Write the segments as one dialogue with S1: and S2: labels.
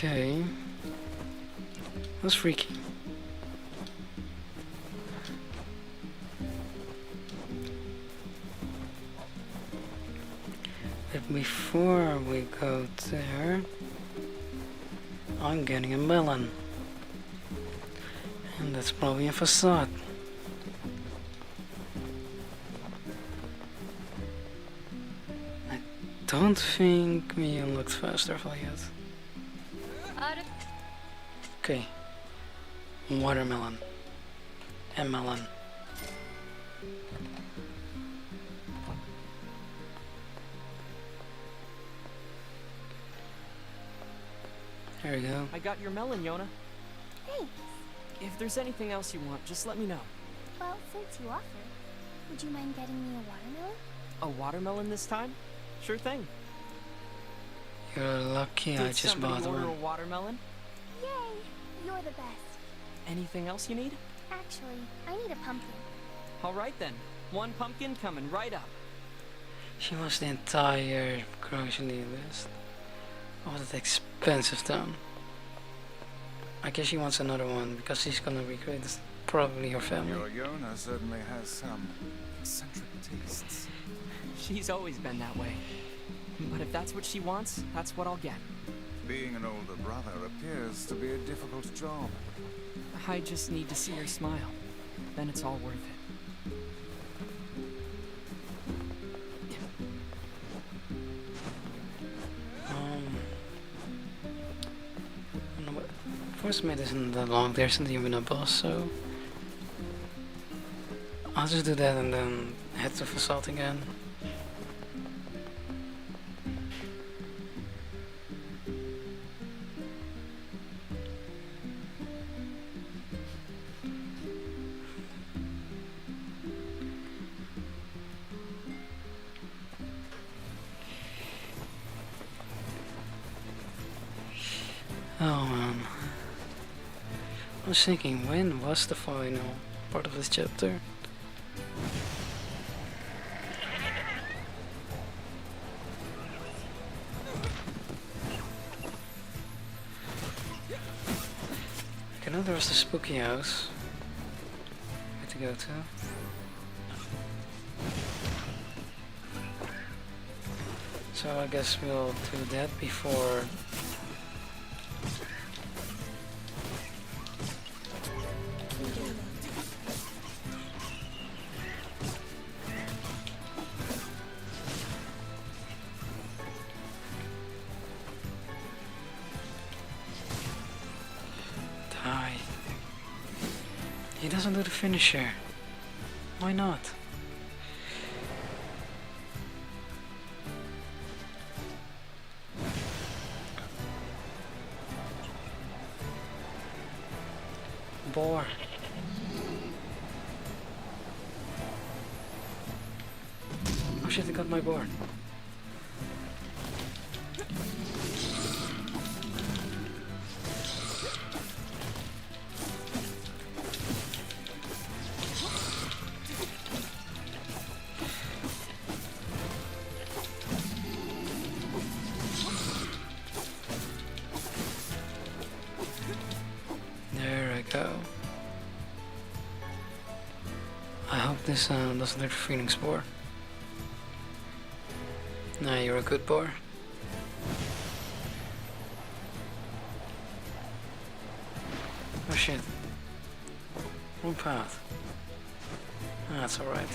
S1: Okay. That's freaky. But before we go there, I'm getting a melon. And that's probably a facade. I don't think we unlocked fast travel yet. Okay. Watermelon. And melon. There we go.
S2: I got your melon, Yona.
S3: Thanks.
S2: If there's anything else you want, just let me know.
S3: Well, since you offer, would you mind getting me a watermelon?
S2: A watermelon this time? Sure thing.
S1: You're lucky I
S2: Did
S1: just
S2: somebody
S1: bought
S2: order
S1: one.
S2: a watermelon?
S3: Yay! You're the best.
S2: Anything else you need?
S3: Actually, I need a pumpkin.
S2: All right then. One pumpkin coming right up.
S1: She wants the entire grocery list. Oh, that expensive town. I guess she wants another one because she's gonna recreate this, probably her family.
S4: Your Yona certainly has some eccentric tastes.
S2: She's always been that way. But if that's what she wants, that's what I'll get.
S4: Being an older brother appears to be a difficult job.
S2: I just need to see her smile. Then it's all worth it.
S1: First mate isn't that long, there isn't even a boss, so I'll just do that and then head to Facade again. Oh man. I was thinking, when was the final part of this chapter? I know there was the spooky house. Where to go to? So I guess we'll do that before. Die. He doesn't do the finisher. Why not? Boar. Oh shit, I got my boar. There I go. I hope this doesn't hurt the feeling spore. Nah, you're a good boar. Oh shit. Wrong path. Ah, that's alright.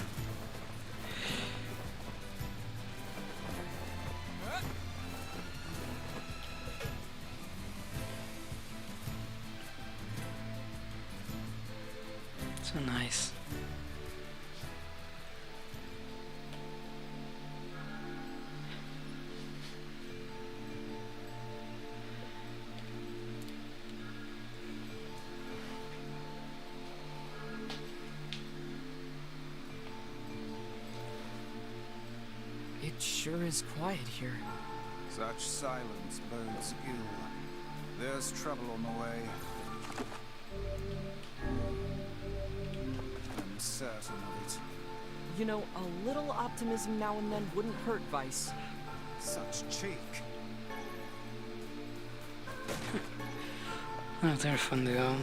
S1: So nice.
S2: It sure is quiet here.
S4: Such silence bodes ill. There's trouble on the way. I'm certain of it.
S2: You know, a little optimism now and then wouldn't hurt, Vice.
S4: Such cheek.
S1: Oh, they're fun to go.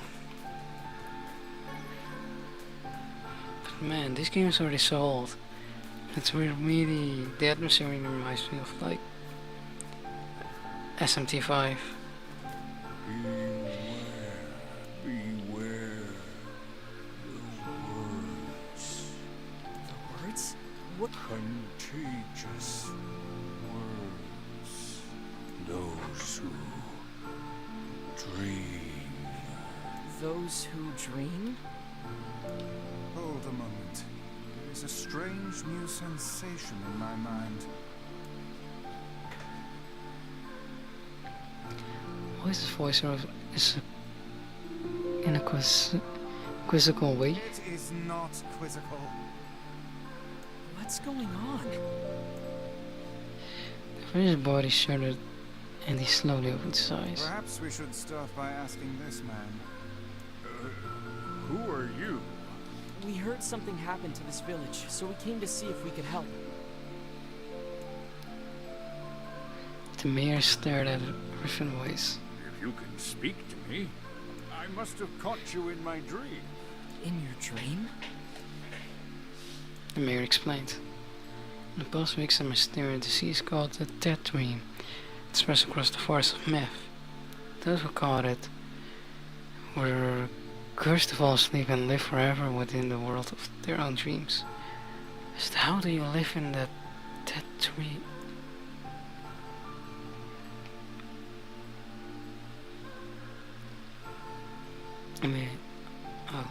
S1: But man, this game is already so old. It's really, the atmosphere really reminds me of like SMT5.
S4: Beware
S2: The words? What?
S4: contagious words. Those who dream.
S2: Those who dream?
S4: Hold a moment. There is a strange new sensation in my mind.
S1: Why is this voice is in a quizzical way?
S4: It is not quizzical.
S2: What's going on?
S1: His body shuddered and he slowly opened his eyes.
S4: Perhaps we should start by asking this man. Who are you?
S2: We heard something happened to this village, so we came to see if we could help.
S1: The mayor stared at Griffin voice.
S4: If you can speak to me, I must have caught you in my dream.
S2: In your dream?
S1: The mayor explained. In the past weeks, a mysterious disease called the death dream spreads across the forest of myth. Those who caught it were cursed to fall asleep and live forever within the world of their own dreams. So how do you live in that death dream? I mean, oh.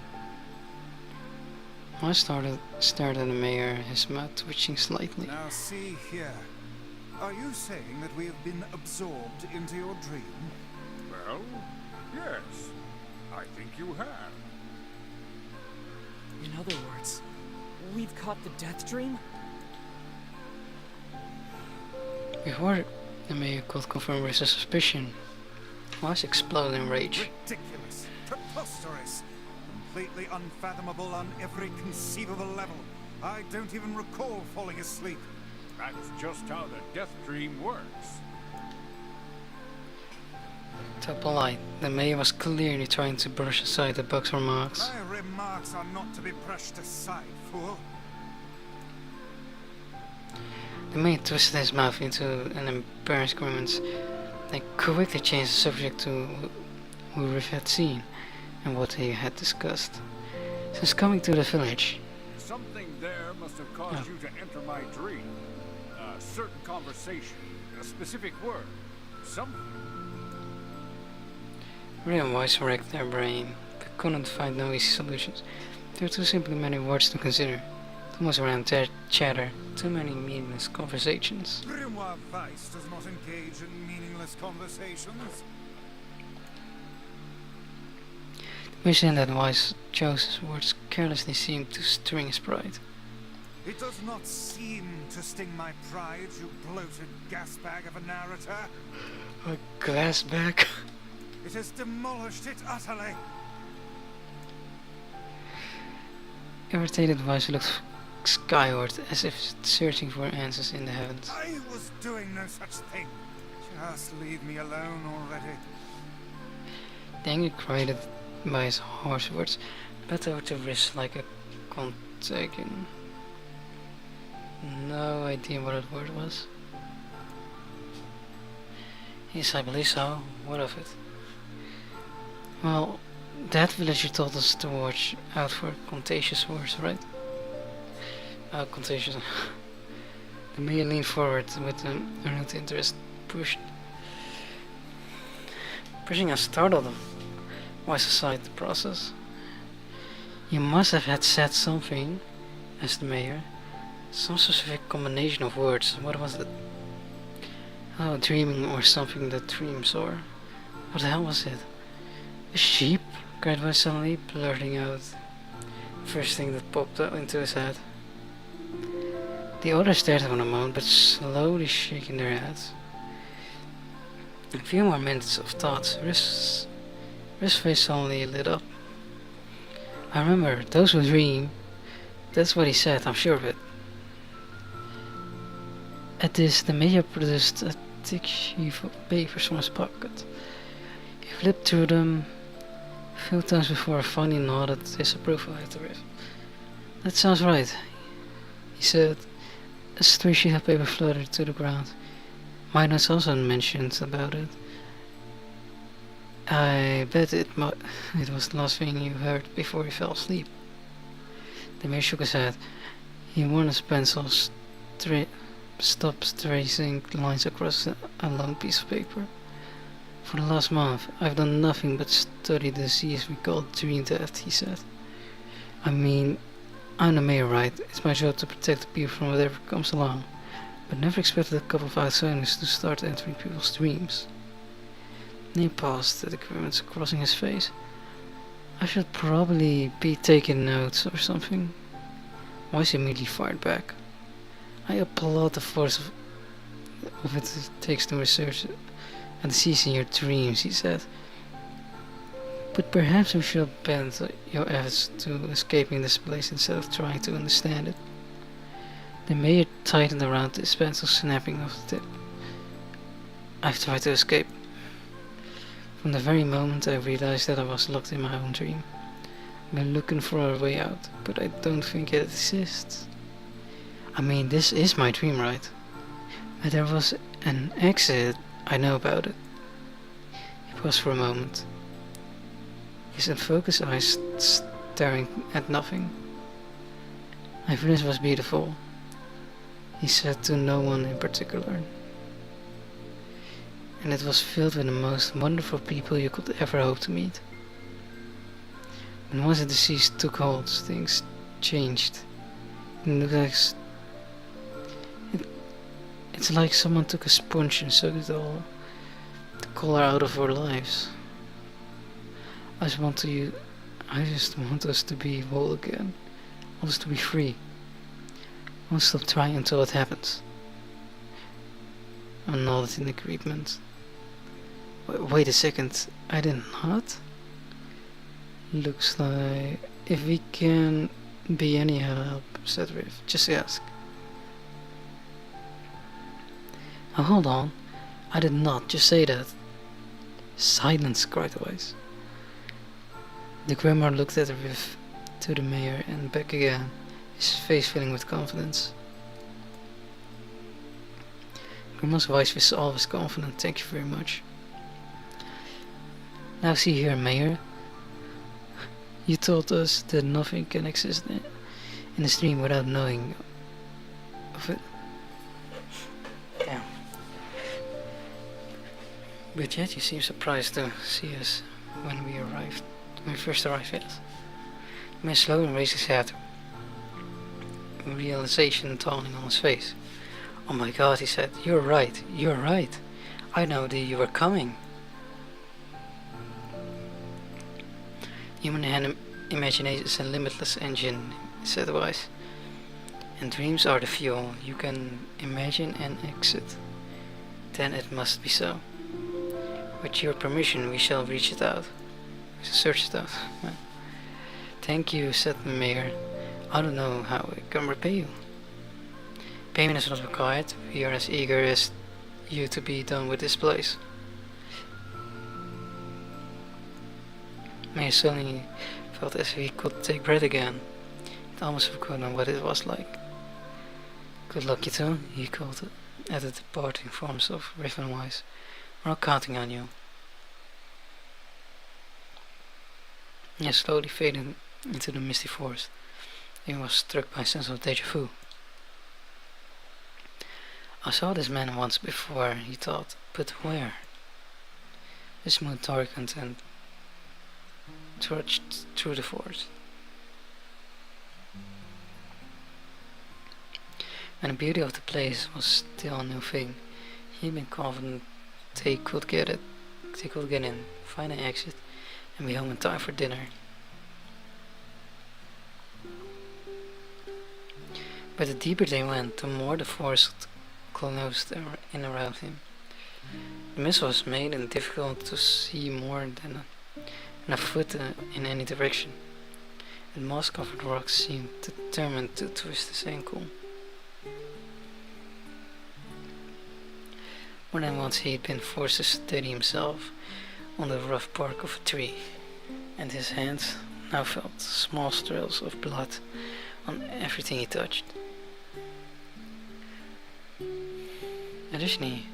S1: I stared at the mayor, his mouth twitching slightly.
S4: Now see here. Are you saying that we have been absorbed into your dream?
S5: Well, yes. I think you have.
S2: In other words, we've caught the death dream?
S1: Before the mayor could confirm his suspicion, was exploding in rage.
S4: Ridiculous. Preposterous. Completely unfathomable on every conceivable level. I don't even recall falling asleep.
S5: That's just how the death dream works.
S1: So polite, the mayor was clearly trying to brush aside the bug's remarks.
S4: My remarks are not to be brushed aside, fool.
S1: The mayor twisted his mouth into an embarrassed grimace, then quickly changed the subject to who Riff had seen and what they had discussed. Since coming to the village,
S5: Something there must have caused you to enter my dream. A certain conversation, a specific word, something.
S1: Ray and Weiss racked their brain, but couldn't find no easy solutions. There were too simply many words to consider. Too much around chatter, too many meaningless conversations.
S4: Grimoire Weiss does not engage in meaningless conversations.
S1: The mission that Weiss chose his words carelessly seemed to sting his pride.
S4: It does not seem to sting my pride, you bloated gasbag of a narrator.
S1: A glass bag?
S4: It has demolished it utterly.
S1: Irritated Weiss looked skyward as if searching for answers in the heavens.
S4: I was doing no such thing. Just leave me alone already.
S1: The anger created by his harsh words bent over to wrist like a contagion. No idea what that word was. Yes, I believe so. What of it? Well, that villager told us to watch out for contagious words, right? Contagious. The mayor leaned forward with an earnest interest, pushing and startled him. Wise aside the process. You must have had said something, asked the mayor. Some specific combination of words. What was it? Oh, dreaming or something that dreams or... What the hell was it? A sheep? Cried Wise suddenly, blurting out. First thing that popped up into his head. The others stared at him a moment, but slowly shaking their heads. A few more minutes of thought. Riff's face suddenly lit up. I remember, those who dream. That's what he said, I'm sure of it. At this, the mayor produced a thick sheaf of papers from his pocket. He flipped through them a few times before I finally nodded disapproval at the riff. That sounds right, he said, as 3 sheets of paper fluttered to the ground. My notes also mentioned about it. I bet it was the last thing you heard before you fell asleep. The mayor shook his head. He warned his pencil stopped tracing lines across a long piece of paper. For the last month, I've done nothing but study the disease we call dream death, he said. I mean, I'm the mayor, right? It's my job to protect the people from whatever comes along. But never expected a couple of outsiders to start entering people's dreams. He paused, the grimace crossing his face. I should probably be taking notes or something. Weiss immediately fired back. I applaud the force of it takes to research and seize in your dreams, he said. But perhaps we should bend your efforts to escaping this place instead of trying to understand it. The mayor tightened around his pencil, snapping off the tip. I've tried to escape. From the very moment I realized that I was locked in my own dream. I've been looking for a way out, but I don't think it exists. I mean, this is my dream, right? But there was an exit, I know about it. He paused for a moment. His unfocused eyes staring at nothing. My finish was beautiful, he said to no one in particular. And it was filled with the most wonderful people you could ever hope to meet. And once the disease took hold, things changed. It's like someone took a sponge and sucked it all, the color out of our lives. I just want us to be whole again. I want us to be free. I won't stop trying until it happens. I nodded in agreement. Wait a second, I did not? Looks like if we can be any help, said Riff. Just ask. Now hold on, I did not just say that. Silence, cried Weiss. The grandma looked at Riff, to the mayor and back again, his face filling with confidence. Grandma's voice was always confident, thank you very much. Now see here, Mayor. You told us that nothing can exist in the stream without knowing of it. Damn. But yet you seem surprised to see us when we first arrived, yes. The man slowly raised his head, realization dawning on his face. Oh my god, he said, you're right. I know that you were coming. Human imagination is a limitless engine, said Weiss. And dreams are the fuel. You can imagine and exit. Then it must be so. With your permission, we shall reach it out. Search it out. Thank you, said the mayor. I don't know how I can repay you. Payment is not required. We are as eager as you to be done with this place. Mayor suddenly felt as if he could take breath again. He'd almost forgotten what it was like. Good luck, you two, he called at the departing forms of Riff and Weiss. We're all counting on you. He slowly faded into the misty forest. He was struck by a sense of deja vu. I saw this man once before, he thought, but where? The smooth darkened and trudged through the forest. And the beauty of the place was still a new thing. He'd been confident they could get in, find an exit, and be home in time for dinner. But the deeper they went, the more the forest closed in around him. The mist was made it difficult to see more than a foot in any direction. The moss-covered rocks seemed determined to twist his ankle. More than once he had been forced to steady himself on the rough bark of a tree, and his hands now felt small trails of blood on everything he touched. Additionally,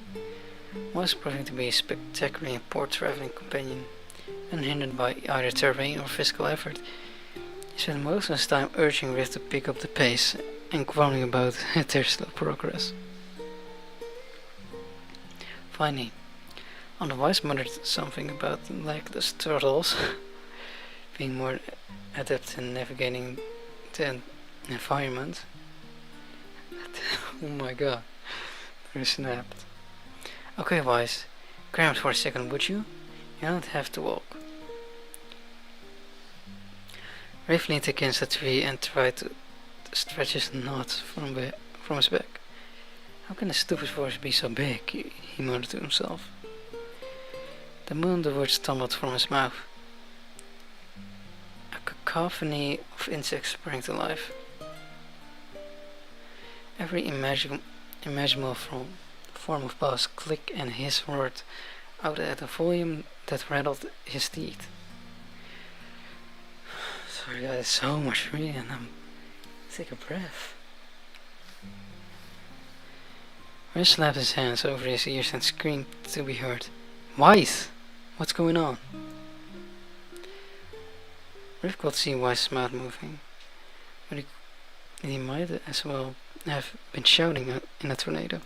S1: was proving to be a spectacularly important traveling companion, unhindered by either terrain or physical effort. He spent most of his time urging Riff to pick up the pace and groaning about their slow progress. Finally, on the wise muttered something about legless turtles being more adept in navigating the environment. Oh my god, they snapped. Okay, Wise, crammed for a second, would you? You don't have to walk. Riff leaned against a tree and tried to stretch his knots from his back. How can a stupid voice be so big? He muttered to himself. The moment the words stumbled from his mouth, a cacophony of insects sprang to life. Every imaginable form of buzz, click and hiss roared out at a volume that rattled his teeth. Sorry guys, so much reading and I'm take a breath. Riff slapped his hands over his ears and screamed to be heard. Wise! What's going on? Riff could see Wise's mouth moving, but he might as well have been shouting in a tornado.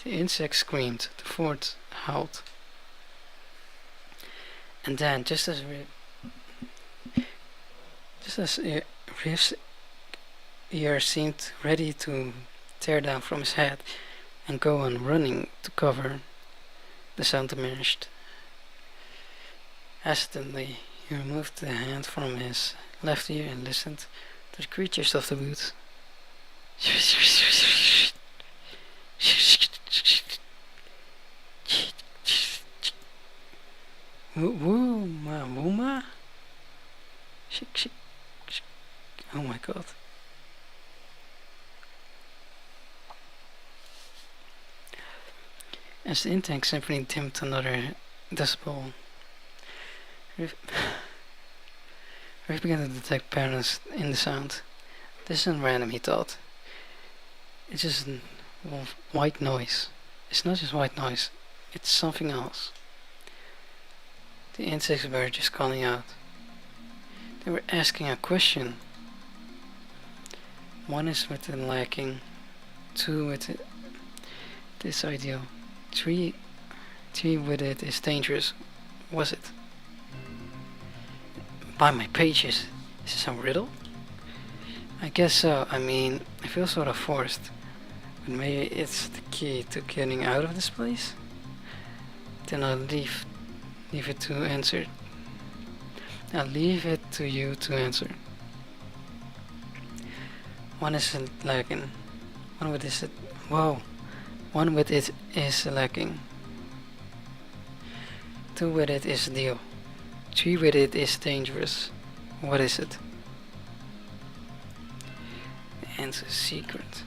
S1: The insect screamed, the fort howled, and then, just as Riff's ear seemed ready to tear down from his head and go on running to cover, the sound diminished. Hesitantly, he removed the hand from his left ear and listened to the creatures of the woods. Wooma? Shik. Oh my god. As the intake symphony dimmed another decibel, Riff began to detect patterns in the sound. This isn't random, he thought. It's just white noise. It's not just white noise, it's something else. The insects were just calling out. They were asking a question. One is within lacking, two with it, this ideal, three with it is dangerous. Was it? By my pages. Is this a riddle? I guess so. I mean, I feel sort of forced. But maybe it's the key to getting out of this place? Then I'll leave it to answer. I'll leave it to you to answer. One is lacking. One with it. Whoa. One with it is lacking. Two with it is deal. Three with it is dangerous. What is it? The answer is secret.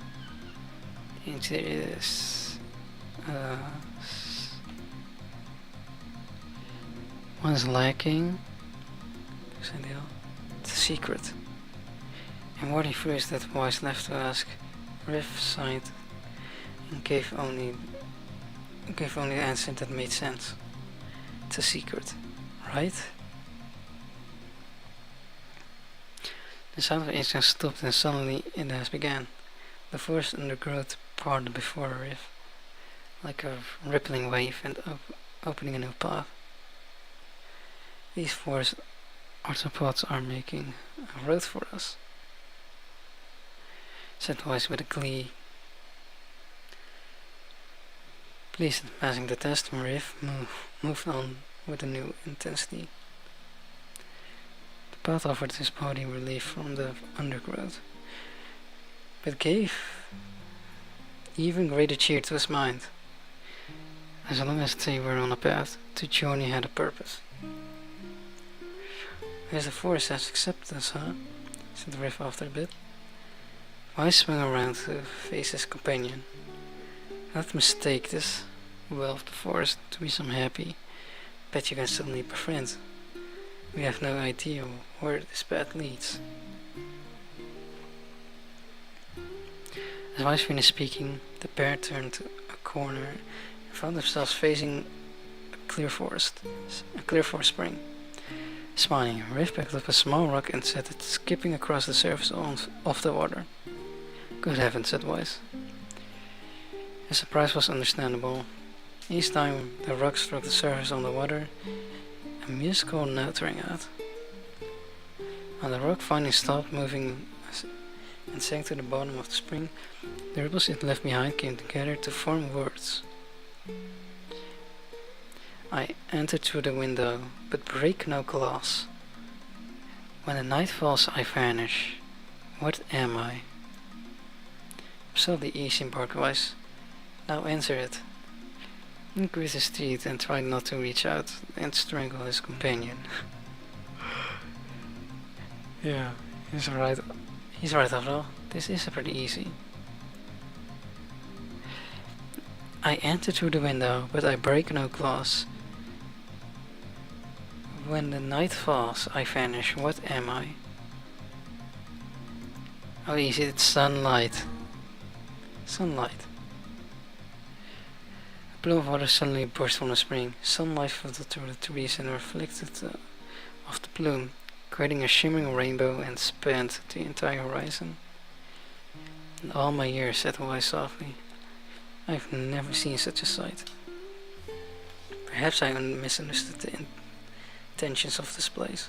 S1: The answer is one is lacking. It's a secret. And what he first that was left to ask, Riff sighed and gave only the answer that made sense. It's a secret, right? The sound of insects stopped and suddenly it has began. The forest undergrowth parted before Riff, like a rippling wave and opening a new path. These forest arthropods are making a road for us, said Wise with a glee. Pleased at passing the test, Riff moved on with a new intensity. The path offered his body relief from the undergrowth, but gave even greater cheer to his mind. As long as they were on a path, the journey had a purpose. There's the forest has accepted us, huh? Said Riff after a bit. Wise swung around to face his companion. Don't mistake this. will of the forest to be some happy. Bet you can suddenly befriend. We have no idea where this path leads. As I finished speaking, the pair turned a corner and found themselves facing a clear forest spring. Smiling, Riff picked up a small rock and set it skipping across the surface of the water. Good heavens, said Wise. His surprise was understandable. Each time the rock struck the surface on the water, a musical note rang out. When the rock finally stopped moving and sank to the bottom of the spring, the ripples it left behind came together to form words. I entered through the window, but break no glass. When the night falls, I vanish. What am I? Absolutely easy, barked Wise. Now answer it. He grit his teeth and tried not to reach out and strangle his companion. Yeah, he's right. He's right after all. This is pretty easy. I enter through the window, but I break no glass. When the night falls, I vanish. What am I? Oh, easy. It's sunlight. Sunlight. A plume of water suddenly burst from the spring. Sunlight filtered through the trees and reflected off the plume, creating a shimmering rainbow and spanned the entire horizon. In all my years, said Wise softly, I've never seen such a sight. Perhaps I misunderstood the intentions of this place.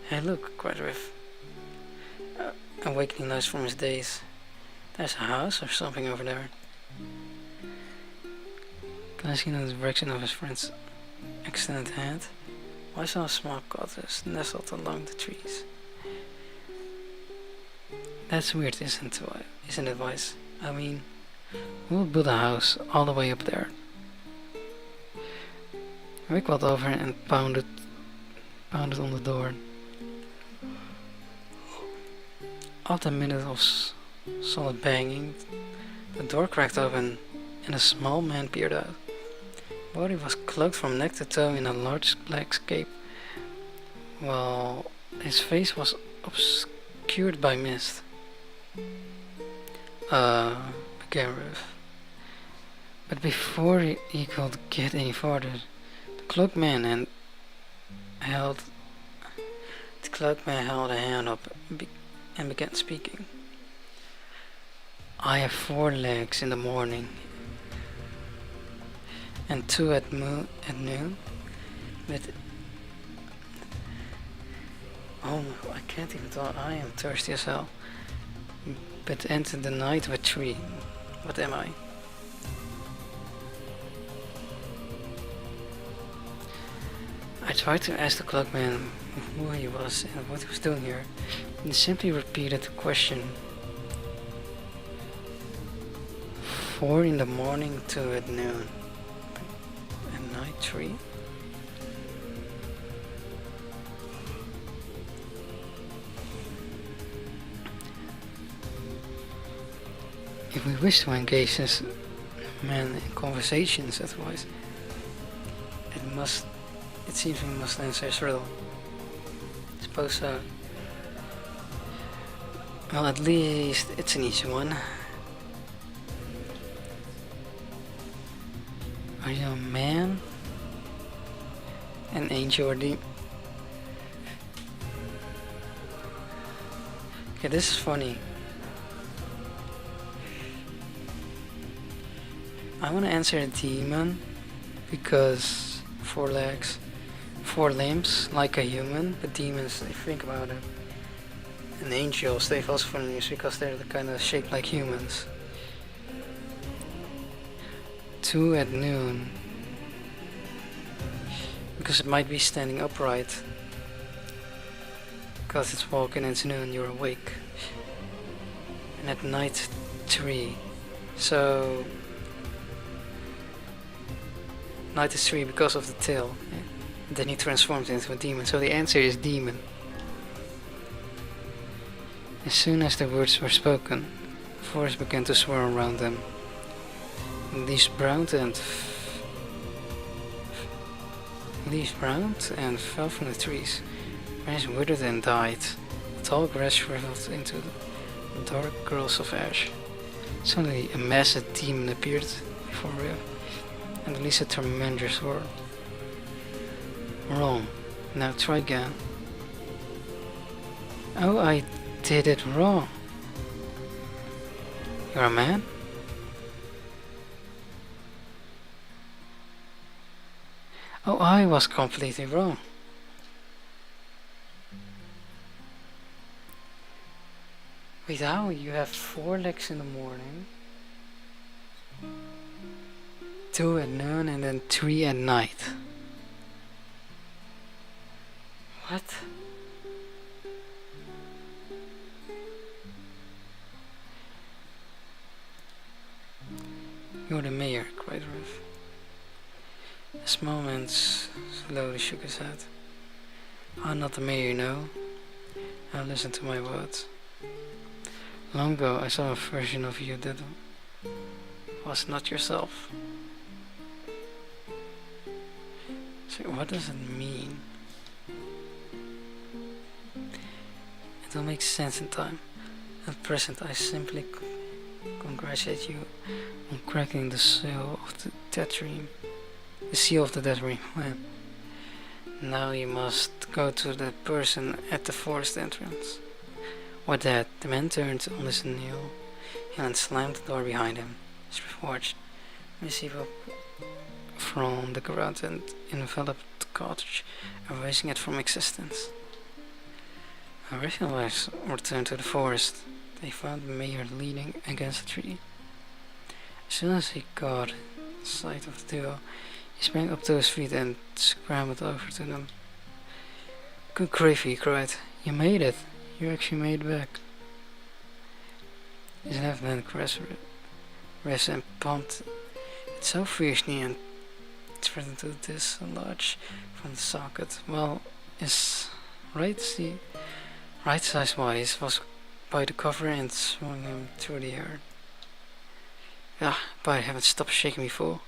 S1: Hey, look, cried Riff, awakening nice from his daze. There's a house or something over there. Glancing in the direction of his friend's extended hand, I saw a small cottage nestled along the trees. That's weird, isn't it, Wise? I mean, we'll build a house all the way up there. Rick walked over and pounded on the door. After a minute of solid banging, the door cracked open and a small man peered out. His body was cloaked from neck to toe in a large black cape, while his face was obscured by mist. Began Riff. But before he could get any farther, the cloaked man held a hand up and began speaking. I have 4 legs in the morning and 2 at noon. But oh, I can't even talk. I am thirsty as hell. But enter the night with 3. What am I? I tried to ask the clockman who he was and what he was doing here, and he simply repeated the question. 4 in the morning, 2 at noon, and night 3? If we wish to engage this man in conversations, otherwise, it seems we must answer his riddle. Suppose so. Well, at least it's an easy one. Are you a man? An angel or demon? Okay, this is funny. I want to answer a demon because 4 legs, 4 limbs, like a human, but demons, if you think about it. And angels, they've also fun news because they're the kind of shaped like humans. 2 at noon, because it might be standing upright. Because it's walking and it's noon, you're awake. And at night 3, so night is 3 because of the tail. And then he transforms into a demon. So the answer is demon. As soon as the words were spoken, the forest began to swirl around them. leaves browned and fell from the trees. Branches withered and died. The tall grass shriveled into the dark curls of ash. Suddenly, a massive demon appeared before Riv and released a tremendous roar. Wrong. Now try again. Oh, I did it wrong. You're a man? Oh, I was completely wrong. Wait, how? You have 4 legs in the morning, 2 at noon, and then 3 at night. What? You're the mayor, cried Riff. This moment slowly shook his head. I'm not the mayor, you know. Now listen to my words. Long ago I saw a version of you that was not yourself. So what does it mean? It will make sense in time. At present I simply congratulate you on cracking the seal of the dead dream. The seal of the dead dream. Now you must go to the person at the forest entrance. With that, the man turned on his heel and slammed the door behind him. Swift watched Missy up from the ground and enveloped the cottage, erasing it from existence. A rescuers returned to the forest. They found the mayor leaning against a tree. As soon as he caught sight of the duo, he sprang up to his feet and scrambled over to them. Good grief, he cried. You made it. You actually made it back. His left hand grasped and pumped it so fiercely and threatened to dislodge from the socket. Well, his right size wise was by the cover and swung him through the air. Ah, by heaven, stop shaking me, fool.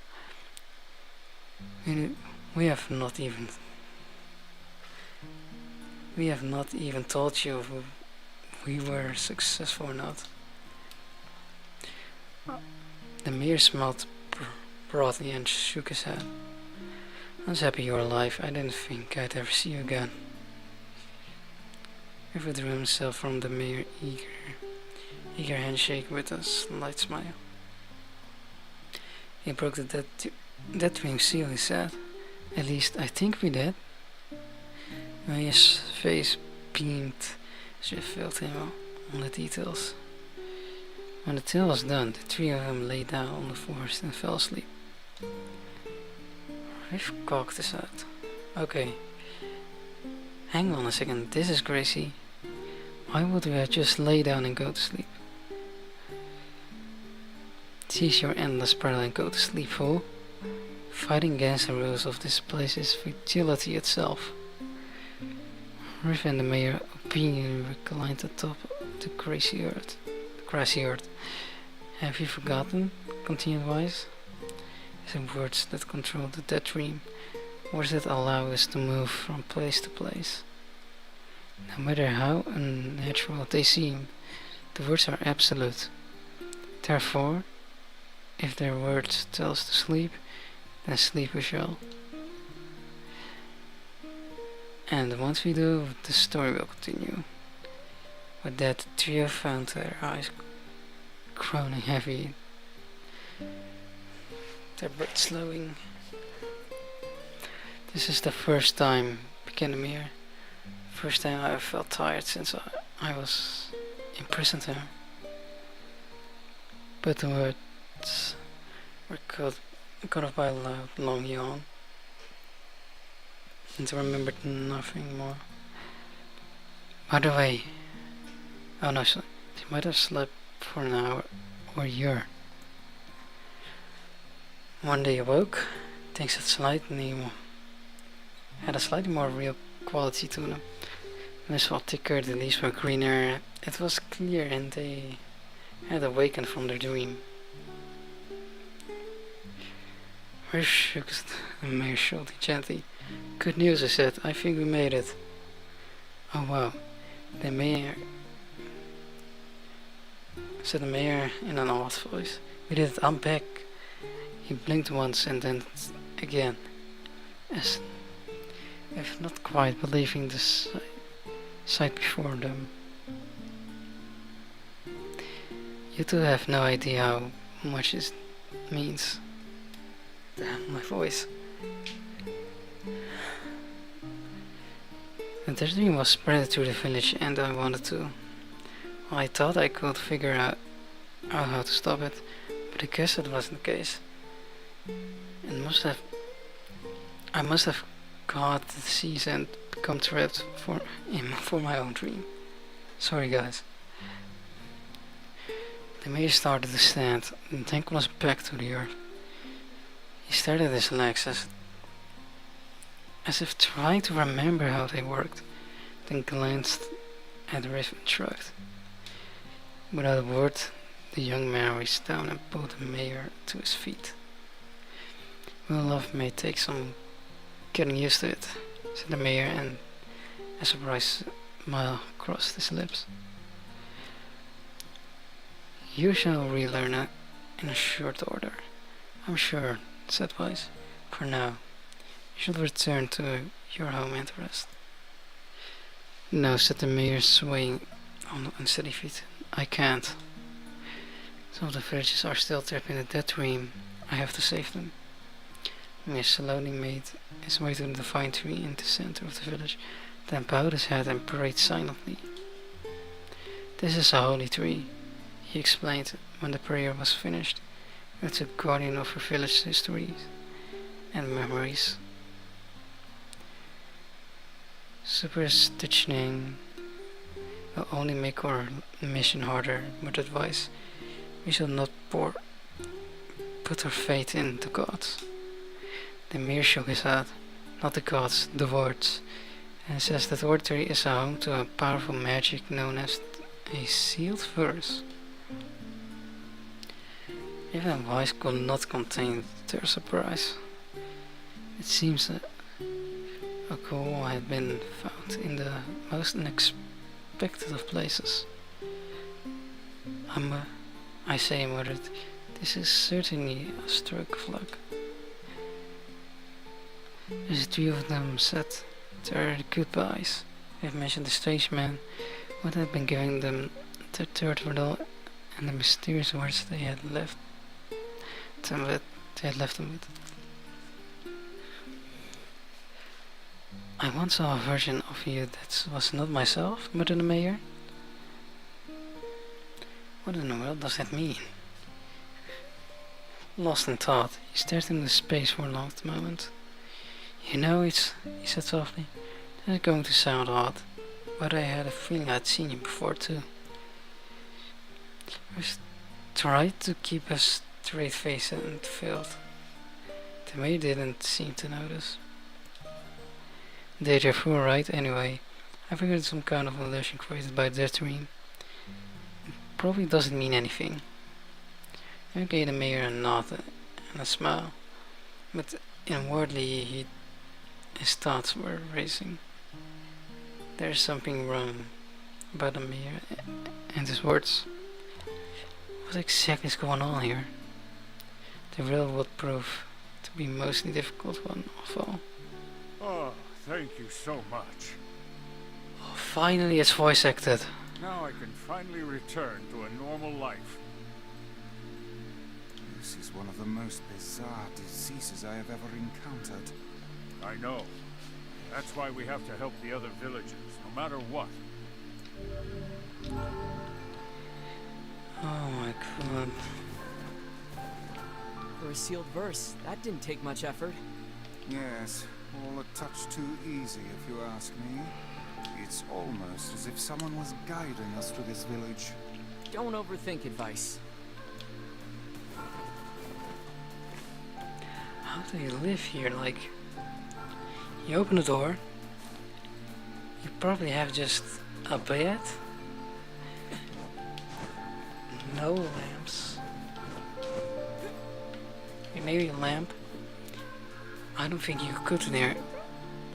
S1: We have not even told you if we were successful or not. The mayor smiled broadly and shook his head. I was happy you were alive. I didn't think I'd ever see you again. He withdrew himself from the mayor's eager handshake with a slight smile. He broke the dead dream seal, he said. At least I think we did. Mayor's face beamed as if filled him on the details. When the tale was done, the 3 of them lay down on the forest and fell asleep. Riff cocked his head. Okay. Hang on a second, this is crazy. Why would we just lay down and go to sleep? Cease your endless prattle and go to sleep, fool. Fighting against the rules of this place is futility itself. Riff and the mayor obediently reclined atop the grassy earth. Have you forgotten? Continued Wise. Is it words that control the dead dream, words that allow us to move from place to place? No matter how unnatural they seem, the words are absolute. Therefore, if their words tell us to sleep, then sleep we shall. And once we do, the story will continue. With that, the trio found their eyes growing heavy, their breath slowing. This is the first time, began the mayor. First time I felt tired since I was imprisoned here. But the words were cut off by a loud, long yawn, and I remembered nothing more. By the way, oh no, they might have slept for an hour or a year. When they awoke, things had a slightly more real quality to them. The mist was thicker, the leaves were greener. It was clear, and they had awakened from their dream. I shook the mayor shoulder gently. Good news, I said. I think we made it. Oh wow. The mayor said the mayor in an odd voice. We did it, I'm back. He blinked once and then again, as if not quite believing the sight before them. You two have no idea how much this means. Damn, my voice. The dream was spread through the village and I wanted to. Well, I thought I could figure out how to stop it, but I guess that wasn't the case. I must have caught the disease and become trapped for my own dream. Sorry guys. The mayor started to stand, and then was back to the earth. He stared at his legs as if trying to remember how they worked, then glanced at the river and shrugged. Without a word, the young man reached down and pulled the mayor to his feet. Well, love may take some getting used to it, said the mayor, and a surprised smile crossed his lips. You shall relearn it in a short order, I'm sure, said Weiss. For now, you should return to your home and rest. No, said the mayor, swaying on unsteady feet. I can't. Some of the villagers are still trapped in a dead dream. I have to save them. Mayor slowly made his way to the vine tree in the center of the village, then bowed his head and prayed silently. This is a holy tree, he explained when the prayer was finished. It's a guardian of our village history and memories. Superstitioning will only make our mission harder, but advice we shall not put our faith in the gods. The mayor shook his head. Not the gods, the words. And says that Word Tree is a home to a powerful magic known as a sealed verse. Even Weiss could not contain their surprise. It seems that a goal had been found in the most unexpected of places. I say, muttered, this is certainly a stroke of luck. As the three of them said their goodbyes, we have mentioned the strange man, what had been giving them the third riddle, and the mysterious words they had left them with. I once saw a version of you that was not myself, muttered the mayor. What in the world does that mean? Lost in thought, he stared into space for a long moment. You know, he said softly, this is going to sound odd, but I had a feeling I'd seen you before too. I tried to keep a straight face and failed. The mayor didn't seem to notice. Deja vu, right? Anyway, I figured it's some kind of illusion created by that dream. It probably doesn't mean anything. I gave the mayor a nod and a smile, but inwardly his thoughts were racing. There's something wrong about the mayor and his words. What exactly is going on here? The riddle would prove to be mostly difficult one of all.
S5: Oh, thank you so much.
S1: Oh, finally it's voice acted.
S5: Now I can finally return to a normal life.
S4: This is one of the most bizarre diseases I have ever encountered.
S5: I know. That's why we have to help the other villagers, no matter what.
S1: Oh my god.
S2: For a sealed verse, that didn't take much effort.
S4: Yes, all a touch too easy if you ask me. It's almost as if someone was guiding us to this village.
S2: Don't overthink advice.
S1: How do you live here? Like, you open the door, you probably have just a bed, no lamps, maybe a lamp, I don't think you could near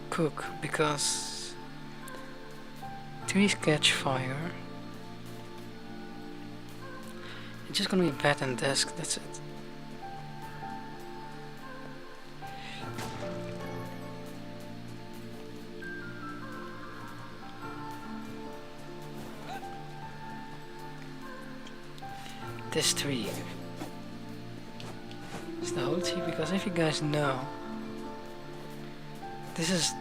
S1: cook because trees catch fire. It's just gonna be bed and desk, that's it. This tree is the whole tree, because if you guys know, this is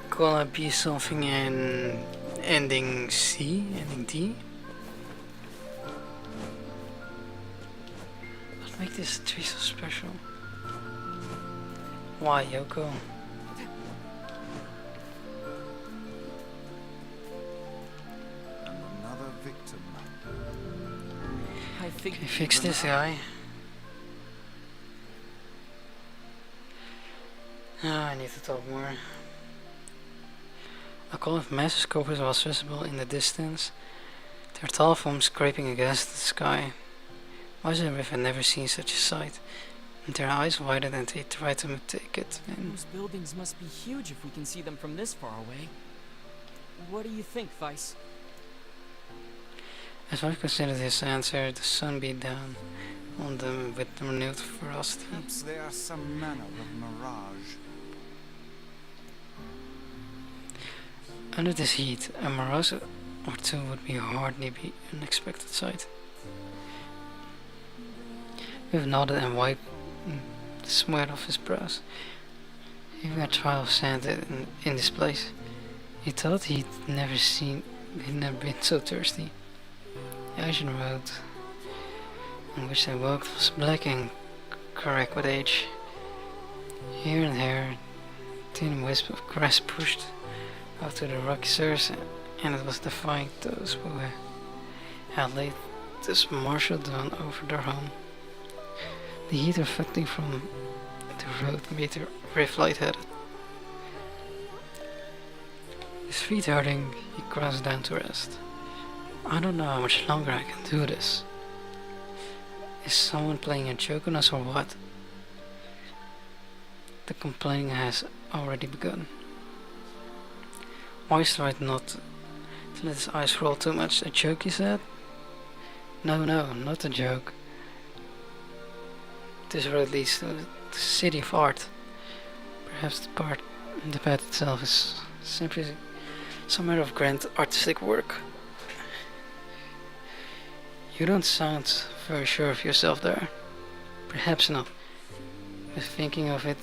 S1: gonna be something in ending C, ending D. What makes this tree so special? Why, Yoko?
S4: And another victim.
S2: I think
S1: Can you fix this guy? I need to talk more. A call of massive scopers was visible in the distance, their tall forms scraping against the sky. Mice and Riff had never seen such a sight, and their eyes widened and they tried to take it in.
S2: those buildings must be huge if we can see them from this far away. What do you think, Vice?
S1: As Vice considered his answer, the sun beat down on them with renewed ferocity.
S4: Perhaps they are some manner of mirage.
S1: Under this heat, a mirage or two would be hardly be an unexpected sight. Riff nodded and wiped the sweat off his brows. Even a trial of sand in this place, he thought he'd never been so thirsty. The Asian road on which they walked was black and cracked with age. Here and there, thin wisp of grass pushed out to the rocky surface, and it was defying those who had laid this martial dawn over their home. The heat reflecting from the road made the Riff lightheaded. His feet hurting, he crouched down to rest. I don't know how much longer I can do this. Is someone playing a joke on us or what? The complaining has already begun. Wise tried not to let his eyes roll too much. A joke, he said? No, not a joke. This road leads to the city of art. Perhaps the path itself is simply some matter of grand artistic work. You don't sound very sure of yourself there. Perhaps not. But thinking of it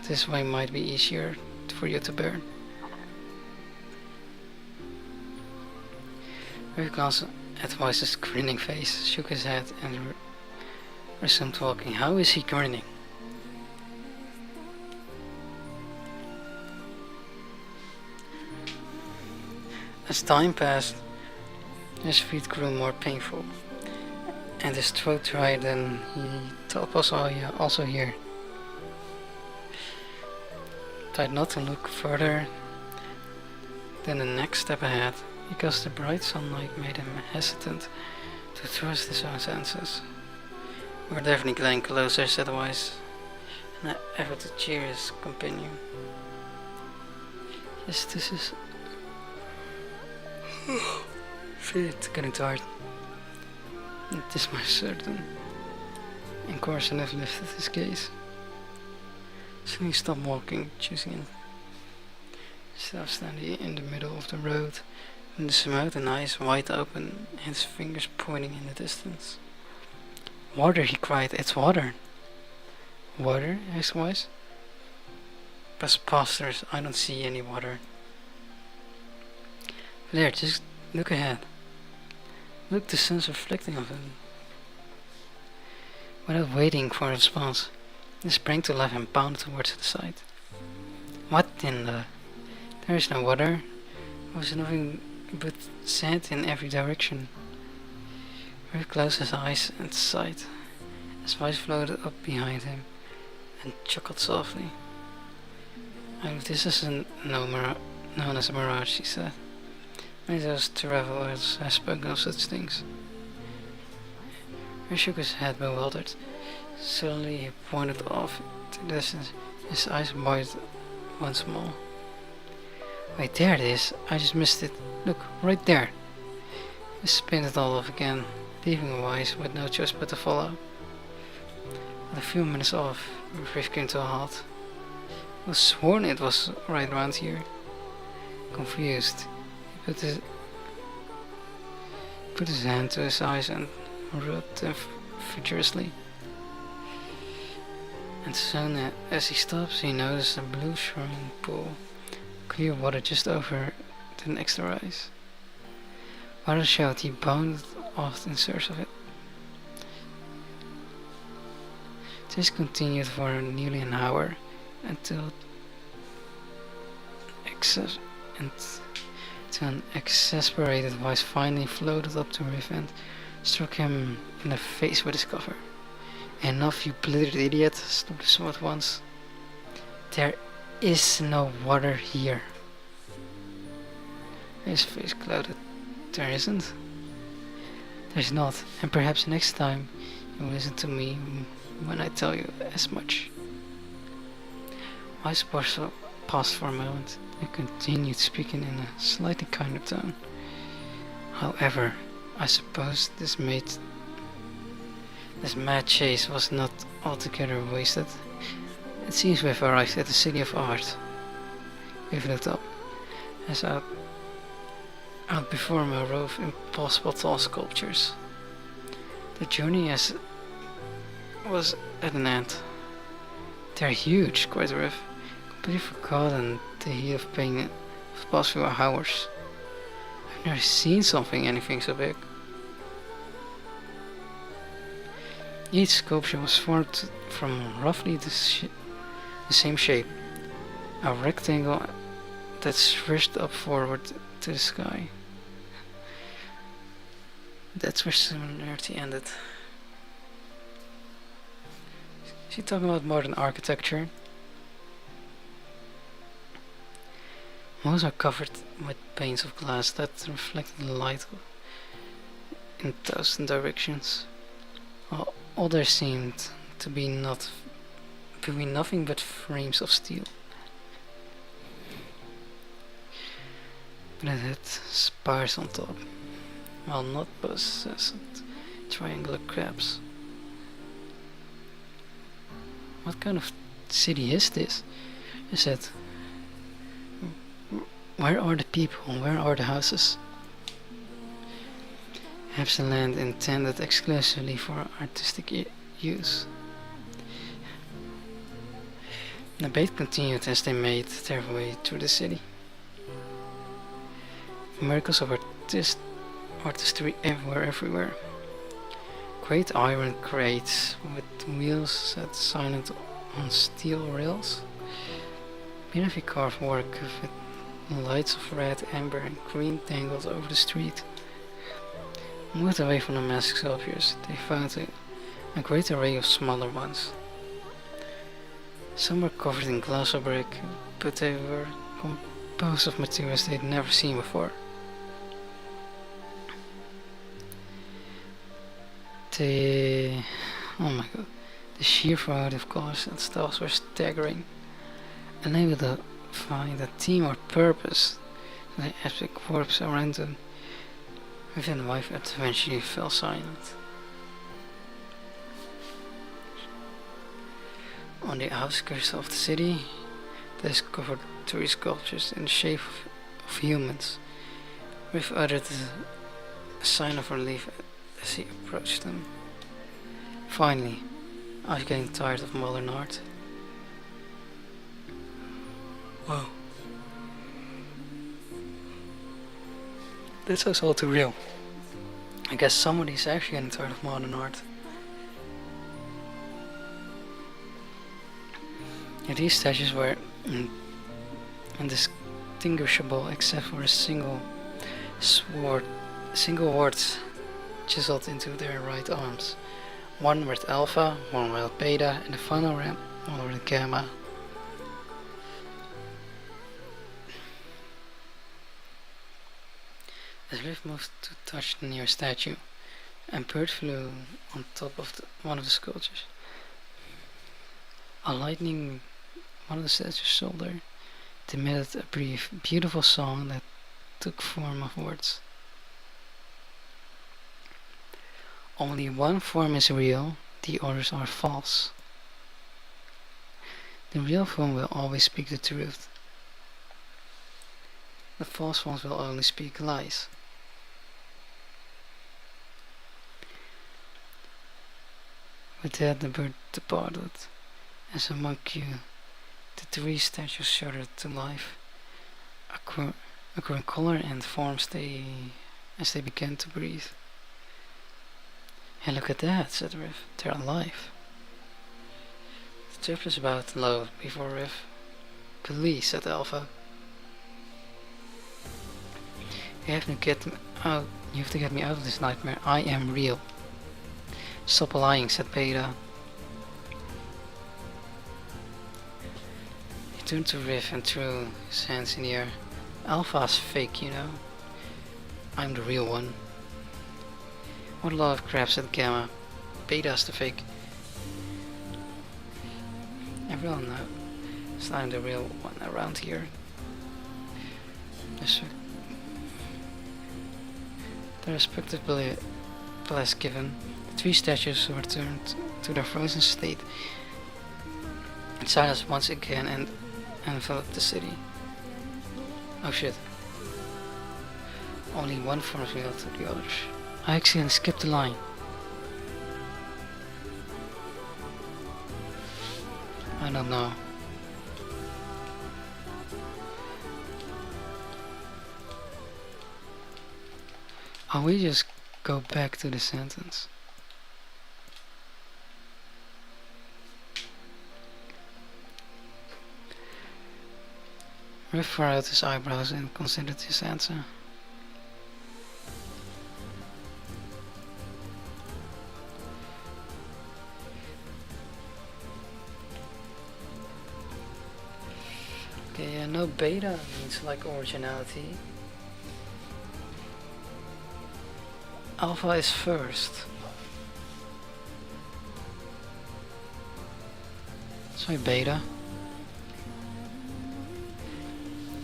S1: this way might be easier for you to bear. Rick glanced at Wise's grinning face, shook his head and resumed walking. How is he grinning? As time passed, his feet grew more painful, and his throat dried than he thought was also here. Tried not to look further than the next step ahead, because the bright sunlight made him hesitant to trust his own senses. We're definitely getting closer, said Wise, in an effort to cheer his companion. Yes, this is... Shit, getting tired. It is my certain. And Carson lifted his gaze. So he stopped walking, choosing himself standing in the middle of the road, with his mouth and eyes wide open, and his fingers pointing in the distance. Water, he cried, it's water. Water? asked Wise. Preposterous, I don't see any water. There, just look ahead. Look, the sun's reflecting off it. Without waiting for a response, he sprang to life and bounded towards the side. What in the... There is no water. There was nothing but sand in every direction. Rick closed his eyes and sighed as Vice floated up behind him and chuckled softly. Oh, this isn't known as a mirage, he said. Many of those travelers have spoken of such things. He shook his head bewildered. Suddenly he pointed off to the distance. His eyes wide once more. Wait, there it is. I just missed it. Look, right there. He spun it all off again, leaving Wise with no choice but to follow. But a few minutes off, Riff came to a halt. I was sworn it was right around here. Confused, he put his hand to his eyes and rubbed them furiously. And soon as he stops, he noticed a blue swimming pool, clear water just over the next rise. Water showed he bounded off in search of it. This continued for nearly an hour until an exasperated voice finally floated up to Riff and struck him in the face with his cover. Enough, you blithering idiot, snapped the sword once. There is no water here. His face clouded. There isn't. There's not, and perhaps next time you'll listen to me when I tell you as much. Wise paused for a moment and continued speaking in a slightly kinder tone. However, I suppose this mad chase was not altogether wasted. It seems we've arrived at the City of Art. We've looked up, as out before me a row of impossible tall sculptures. The journey was at an end. They're huge, cried Riff, completely forgotten the heat of pain of the past few hours. I've never seen anything so big. Each sculpture was formed from roughly the same shape, a rectangle that stretched up forward to the sky. That's where similarity ended. Is he talking about modern architecture? Most are covered with panes of glass that reflected the light in 1,000 directions. While others seemed to be nothing but frames of steel. But it had spires on top, while not possessed triangular crabs. What kind of city is this? I said. Where are the people? Where are the houses? Perhaps a land intended exclusively for artistic use. The debate continued as they made their way through the city. Miracles of artistry were everywhere. Great iron crates with wheels set silent on steel rails. Beautifully carved work with lights of red, amber and green dangled over the street. Moved away from the massive sculptures, they found a great array of smaller ones. Some were covered in glass or brick, but they were composed of materials they'd never seen before. Oh my god, the sheer variety of colors and styles were staggering, unable to find a theme or purpose to the epic corpse around them. Within the wife eventually fell silent. On the outskirts of the city, they discovered 3 sculptures in the shape of humans. Riff uttered a sign of relief as he approached them. Finally, I was getting tired of modern art. Whoa. This was all too real. I guess somebody's actually getting tired of modern art. Yeah, these statues were indistinguishable except for a single word chiseled into their right arms. One with alpha, one with beta, and the final one with gamma. As Riff moved to touch the near statue, a bird flew on top of one of the sculptures. A lightning one of the statue's shoulder. It emitted a brief, beautiful song that took form of words. Only one form is real, the others are false. The real form will always speak the truth. The false ones will only speak lies. With that the bird departed. As among you, the three statues shuddered to life, acquiring color and forms as they began to breathe. Hey, look at that, said Riff. They're alive. The triplets bowed low before Riff. Please, said Alpha. You have to get me out of this nightmare. I am real. Stop lying, said Beta. He turned to Riff and threw his hands in the air. Alpha's fake, you know. I'm the real one. What a lot of crap, said Gamma. Beta's the fake. Everyone knows I'm the real one around here. The respective place given, the three statues were returned to their frozen state. Silence once again and enveloped the city. Oh shit. Only one form is real to the others. I accidentally skipped the line. I don't know. Oh, we just go back to the sentence. Riff furrowed his eyebrows and considered his answer. Okay, I know beta means like originality. Alpha is first. So beta.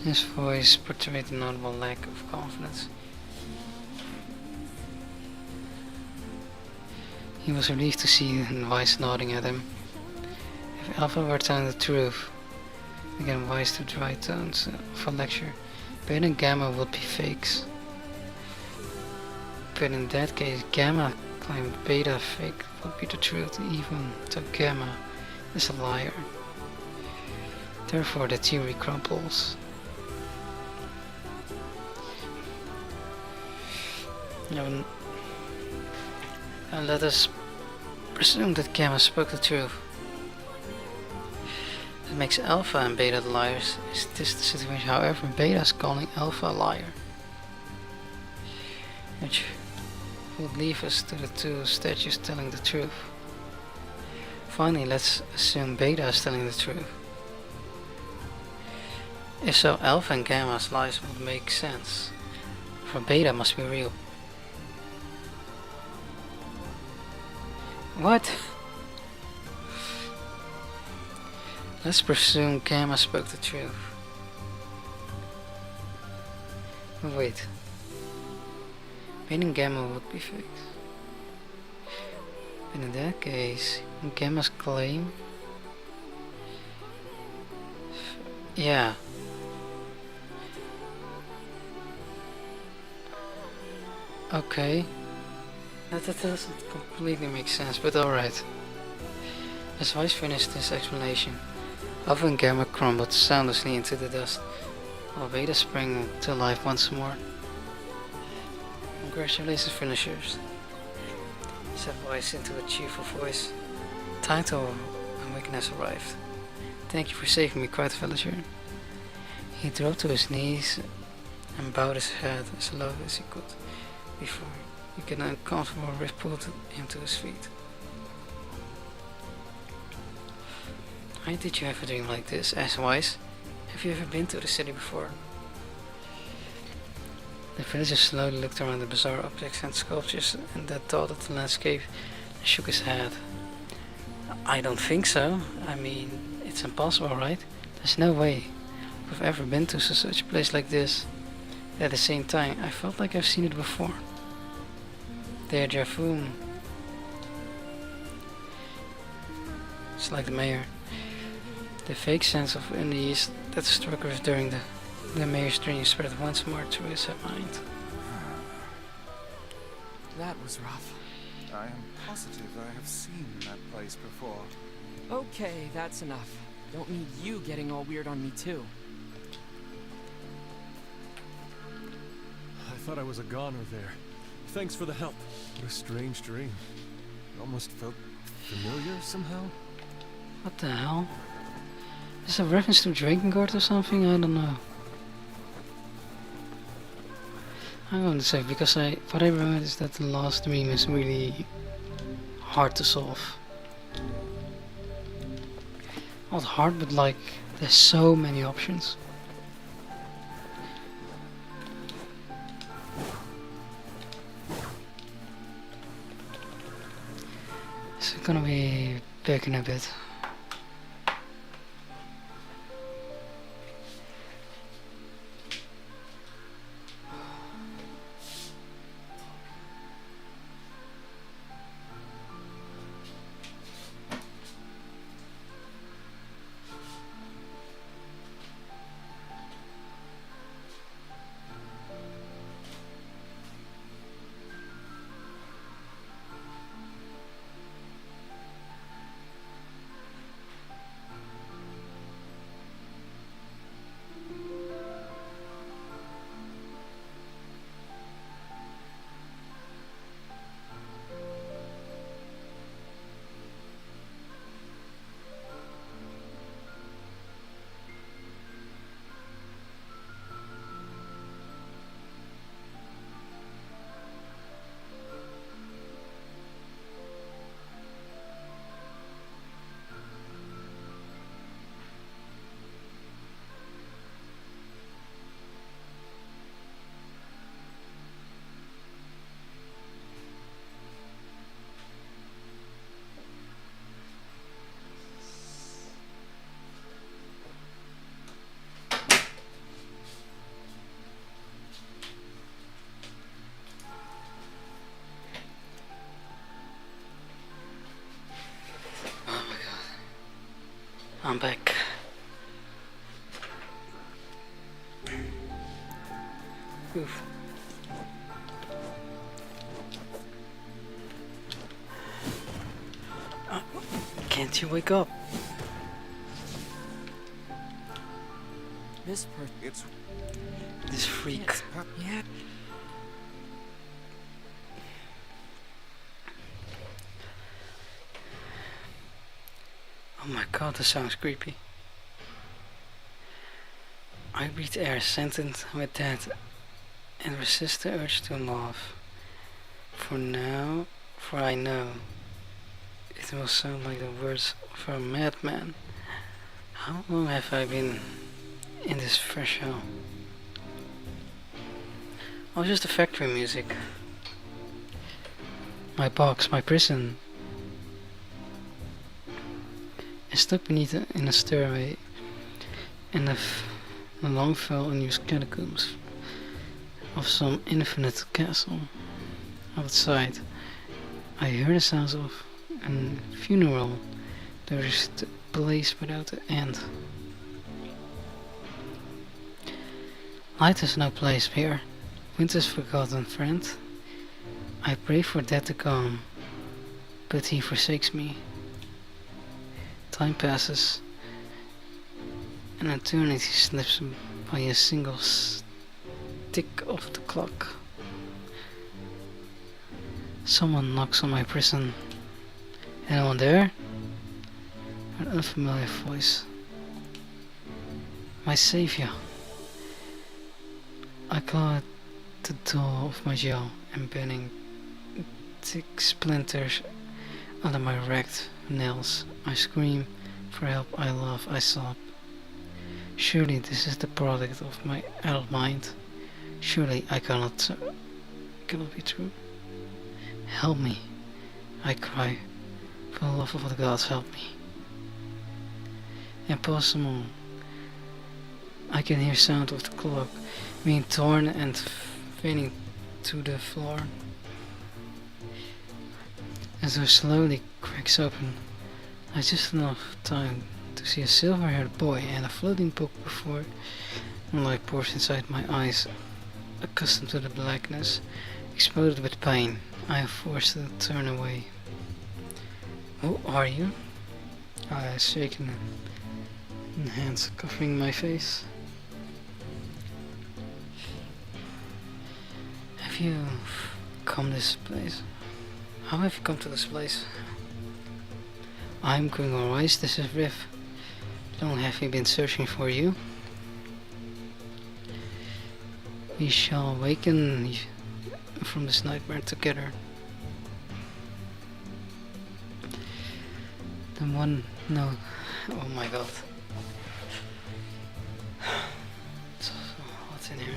S1: His voice portrayed a notable lack of confidence. He was relieved to see Weiss nodding at him. If Alpha were telling the truth, again Weiss to dry tones of a lecture, Beta and Gamma would be fakes. But in that case, Gamma claimed Beta fake would be the truth, even though Gamma is a liar. Therefore, the theory crumples. And let us presume that Gamma spoke the truth. That makes Alpha and Beta the liars. Is this the situation? However, Beta is calling Alpha a liar, which would leave us to the two statues telling the truth. Finally, let's assume Beta is telling the truth. If so, Alpha and Gamma's lies would make sense, for Beta must be real. What? Let's presume Gamma spoke the truth. Wait. Meaning Gamma would be fake. And in that case, Gamma's claim... Yeah. Okay. That doesn't completely make sense, but alright. As Weiss finished his explanation, Alpha and Gamma crumbled soundlessly into the dust, while Beta sprang to life once more. Congratulations, finishers, said Weiss into a cheerful voice. Time to awaken has arrived. Thank you for saving me, cried the villager. He dropped to his knees and bowed his head as low as he could before he could uncomfortable Riff pulled him to his feet. Why did you have a dream like this? Asked Weiss. Have you ever been to the city before? The villager slowly looked around the bizarre objects and sculptures and that dotted the landscape and shook his head. I don't think so. I mean, It's impossible, right? There's no way we've ever been to such a place like this. At the same time, I felt like I've seen it before. Deja vu. It's like the mayor. The fake sense of unease that struck us during the mayor's dream spread once more through his mind.
S2: That was rough.
S4: I am positive I have seen that place before.
S2: Okay, that's enough. Don't need you getting all weird on me too.
S6: I thought I was a goner there. Thanks for the help. What a strange dream. It almost felt familiar somehow.
S1: What the hell? Is that a reference to Drakengard or something? I don't know. I'm going to say, because what I remember is that the last dream is really hard to solve. Not hard, but like, there's so many options. It's gonna be back in a bit. I'm back. Oof. Can't you wake up?
S2: This
S4: It's
S1: This freak.
S2: Yeah.
S1: Oh my god, this sounds creepy. I breathe air scented with that and resist the urge to laugh. For I know it will sound like the words of a madman. How long have I been in this fresh hell? Oh, just the factory music. My box, my prison. And stuck beneath in a stairway in the long fell unused catacombs of some infinite castle. Outside, I heard the sounds of a funeral. There is a place without end. Light has no place here. Winter's forgotten friend. I pray for death to come, but he forsakes me. Time passes, and eternity slips by a single tick of the clock. Someone knocks on my prison. Anyone there? An unfamiliar voice. My savior. I claw at the door of my jail, and burning thick splinters under my ragged nails. I scream for help, I laugh, I sob. Surely this is the product of my adult mind. Surely I cannot be true. Help me, I cry. For the love of the gods, help me. Impossible. I can hear sound of the clock being torn and fading to the floor. As the door slowly cracks open, I just enough time to see a silver-haired boy and a floating book before light pours inside my eyes. Accustomed to the blackness, exploded with pain, I am forced to turn away. Who are you? I have shaken hands covering my face. Have you come this place? How have you come to this place? I'm going alright, this is Riff. Long have we been searching for you? We shall awaken from this nightmare together. The one, no, oh my god. So, what's in here?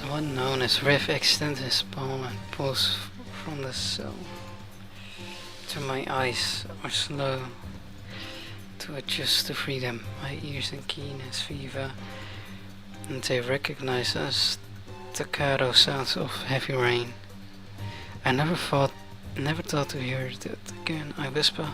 S1: The one known as Riff extends his palm and pulls from the cell. To my eyes are slow to adjust to freedom. My ears are keen as fever, and they recognize as staccato sounds of heavy rain. I never thought to hear that again. I whisper.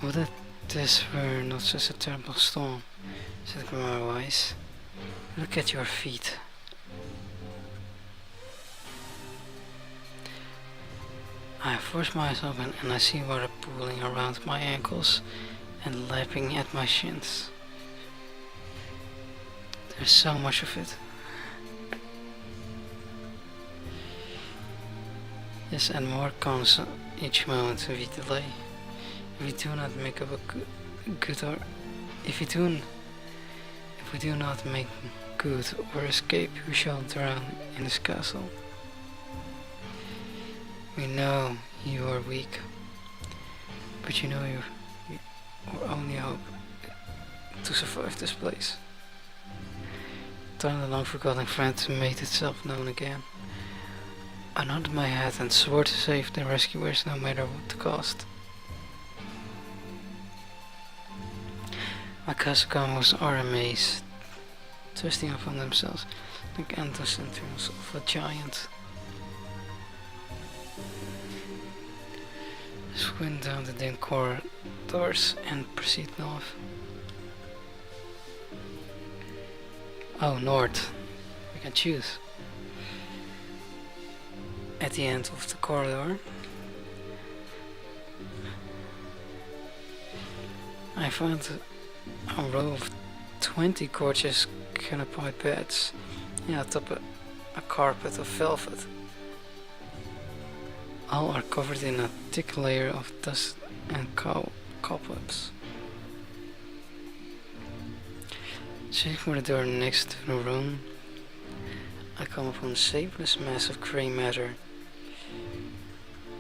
S1: What if this were not such a terrible storm? Said Grandma Wise. Look at your feet. I force my eyes open and I see water pooling around my ankles and lapping at my shins. There's so much of it. Yes, and more comes each moment we delay. If we do not make up a good or if we do not make good or escape, we shall drown in this castle. We know you are weak, but you know your only hope to survive this place. Time the long forgotten friend made itself known again. I nodded my head and swore to save the rescuers no matter what the cost. My Kazakhans are amazed, twisting upon themselves like endless entrails of a giant. Squint down the dim corridors and proceed north. Oh, north. We can choose. At the end of the corridor, I found a row of 20 gorgeous canopied beds, and atop a carpet of velvet. All are covered in a thick layer of dust and cobwebs. Searching for the door next to the room, I come upon a shapeless mass of grey matter.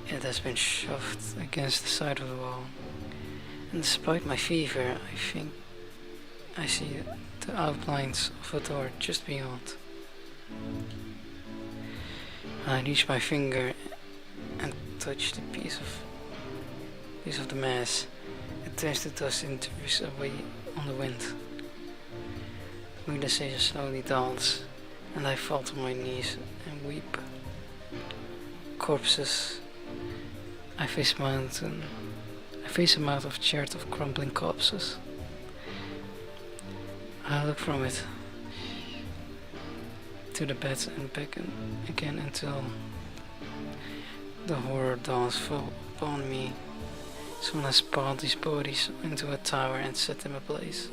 S1: It has been shoved against the side of the wall, and despite my fever, I think I see the outlines of a door just beyond. I reach my finger and touch the piece of the mass. It turns the dust into drifts away on the wind. The sesion slowly dawns, and I fall to my knees and weep. Corpses. I face a mountain of chairs of crumbling corpses. I look from it to the bed and back again until the horror dawns full upon me. Someone has piled these bodies into a tower and set them ablaze.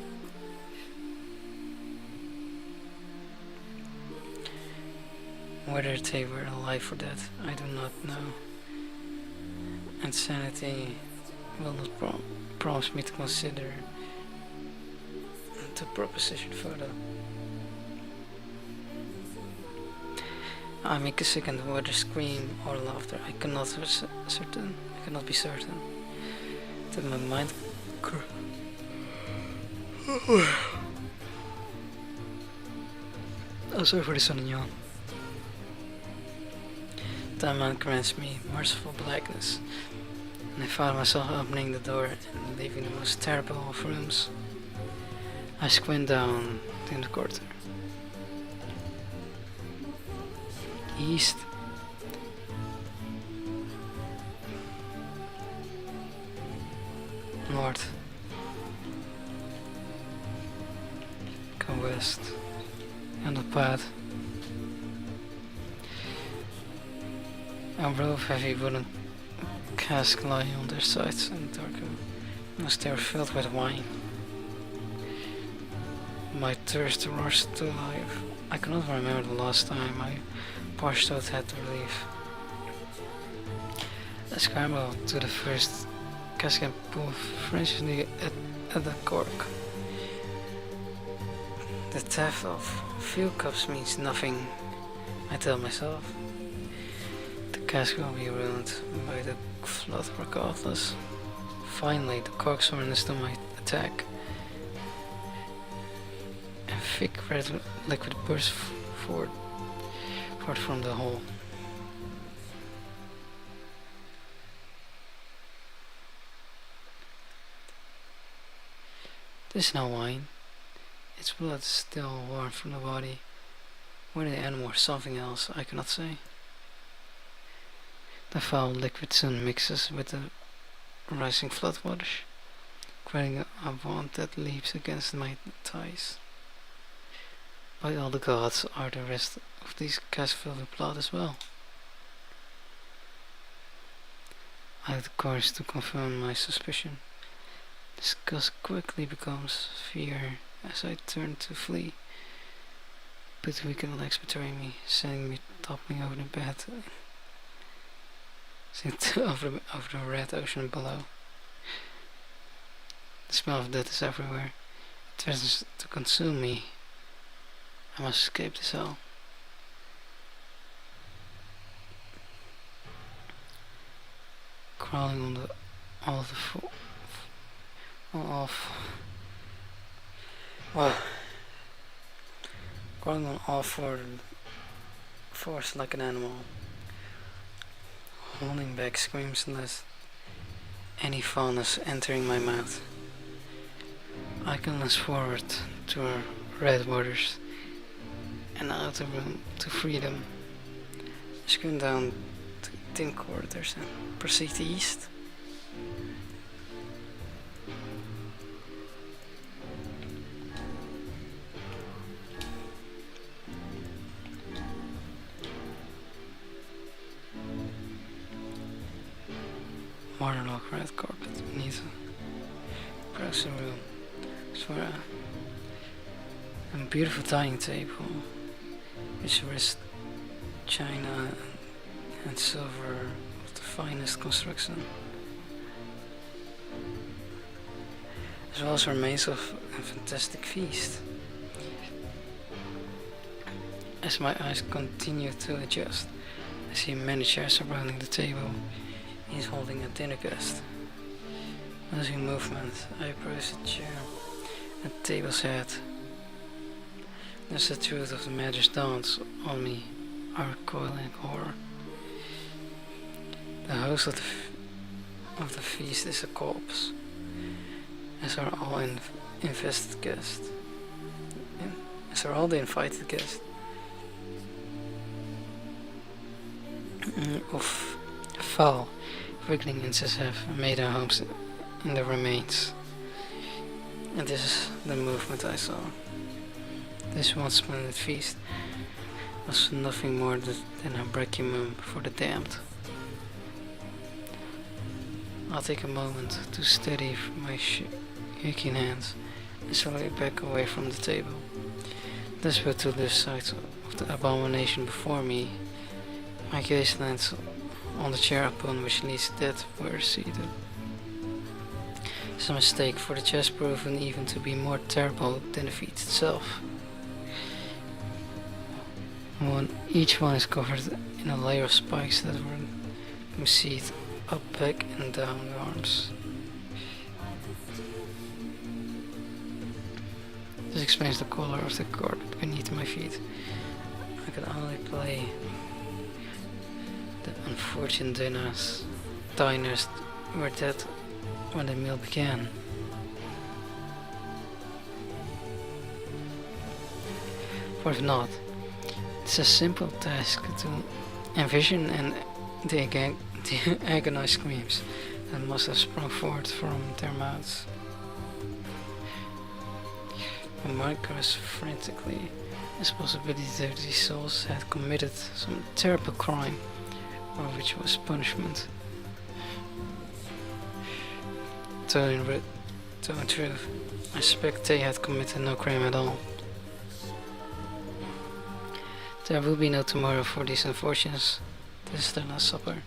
S1: Whether they were alive or dead, I do not know. And sanity will not promise me to consider the proposition further. I make a second whether scream or laughter. I cannot be certain that my mind oh, sorry for the sun and yawn. That man grants me merciful blackness, and I found myself opening the door and leaving the most terrible of rooms. I squint down in the corridor. East. North. Go west. And the path. A row of heavy wooden casks lying on their sides in the dark room, as they are filled with wine. My thirst rushed to life. I cannot remember the last time I parched out had to relief. I scramble to the first cask and pull frantically at the cork. The theft of few cups means nothing, I tell myself. The cask will be ruined by the flood regardless. Finally, the cork surrenders to my attack. A thick red liquid bursts forth from the hole. This is no wine. Its blood is still warm from the body. Whether the animal or something else, I cannot say. The foul liquid soon mixes with the rising floodwaters, creating a bond that leaps against my thighs. By all the gods, are the rest of these casks filled with blood as well? I have the courage to confirm my suspicion. Disgust quickly becomes fear as I turn to flee, but the weakened legs betray me, sending me toppling over the bed over the red ocean below. The smell of death is everywhere. It threatens to consume me. I must escape this hell. Crawling on the crawling on all fours like an animal, holding back screams unless any foulness entering my mouth. I can lance forward to our red waters and out of room to freedom. I squint down to thin corridors and proceed east. Waterlogged red carpet beneath a browsing room. For a beautiful dining table, which rests china and silver of the finest construction, as well as remains of a fantastic feast. As my eyes continue to adjust, I see many chairs surrounding the table. He is holding a dinner guest. Losing movement, I approach the chair at the table's head. As the truth of the matter dawns on me, I recoil in horror. The host of the feast is a corpse, as are all invested guests. As are all the invited guests. Of foul, wriggling insects have made their homes in the remains. And this is the movement I saw. This once splendid feast was nothing more than a requiem for the damned. I'll take a moment to steady my shaking hands and slowly back away from the table. Desperate to lose sight of the abomination before me, my gaze lands on the chair upon which Lee's dead were seated. It's a mistake, for the chest proven even to be more terrible than the feat itself. Each one is covered in a layer of spikes that were seed up, back and down the arms. This explains the color of the carpet beneath my feet. I can only play The unfortunate diners were dead when the meal began. Or if not, it's a simple task to envision and the agonized screams that must have sprung forth from their mouths. My mind goes frantically. This possibility that these souls had committed some terrible crime, or which was punishment. Telling truth, I suspect they had committed no crime at all. There will be no tomorrow for these unfortunates. This is their last supper.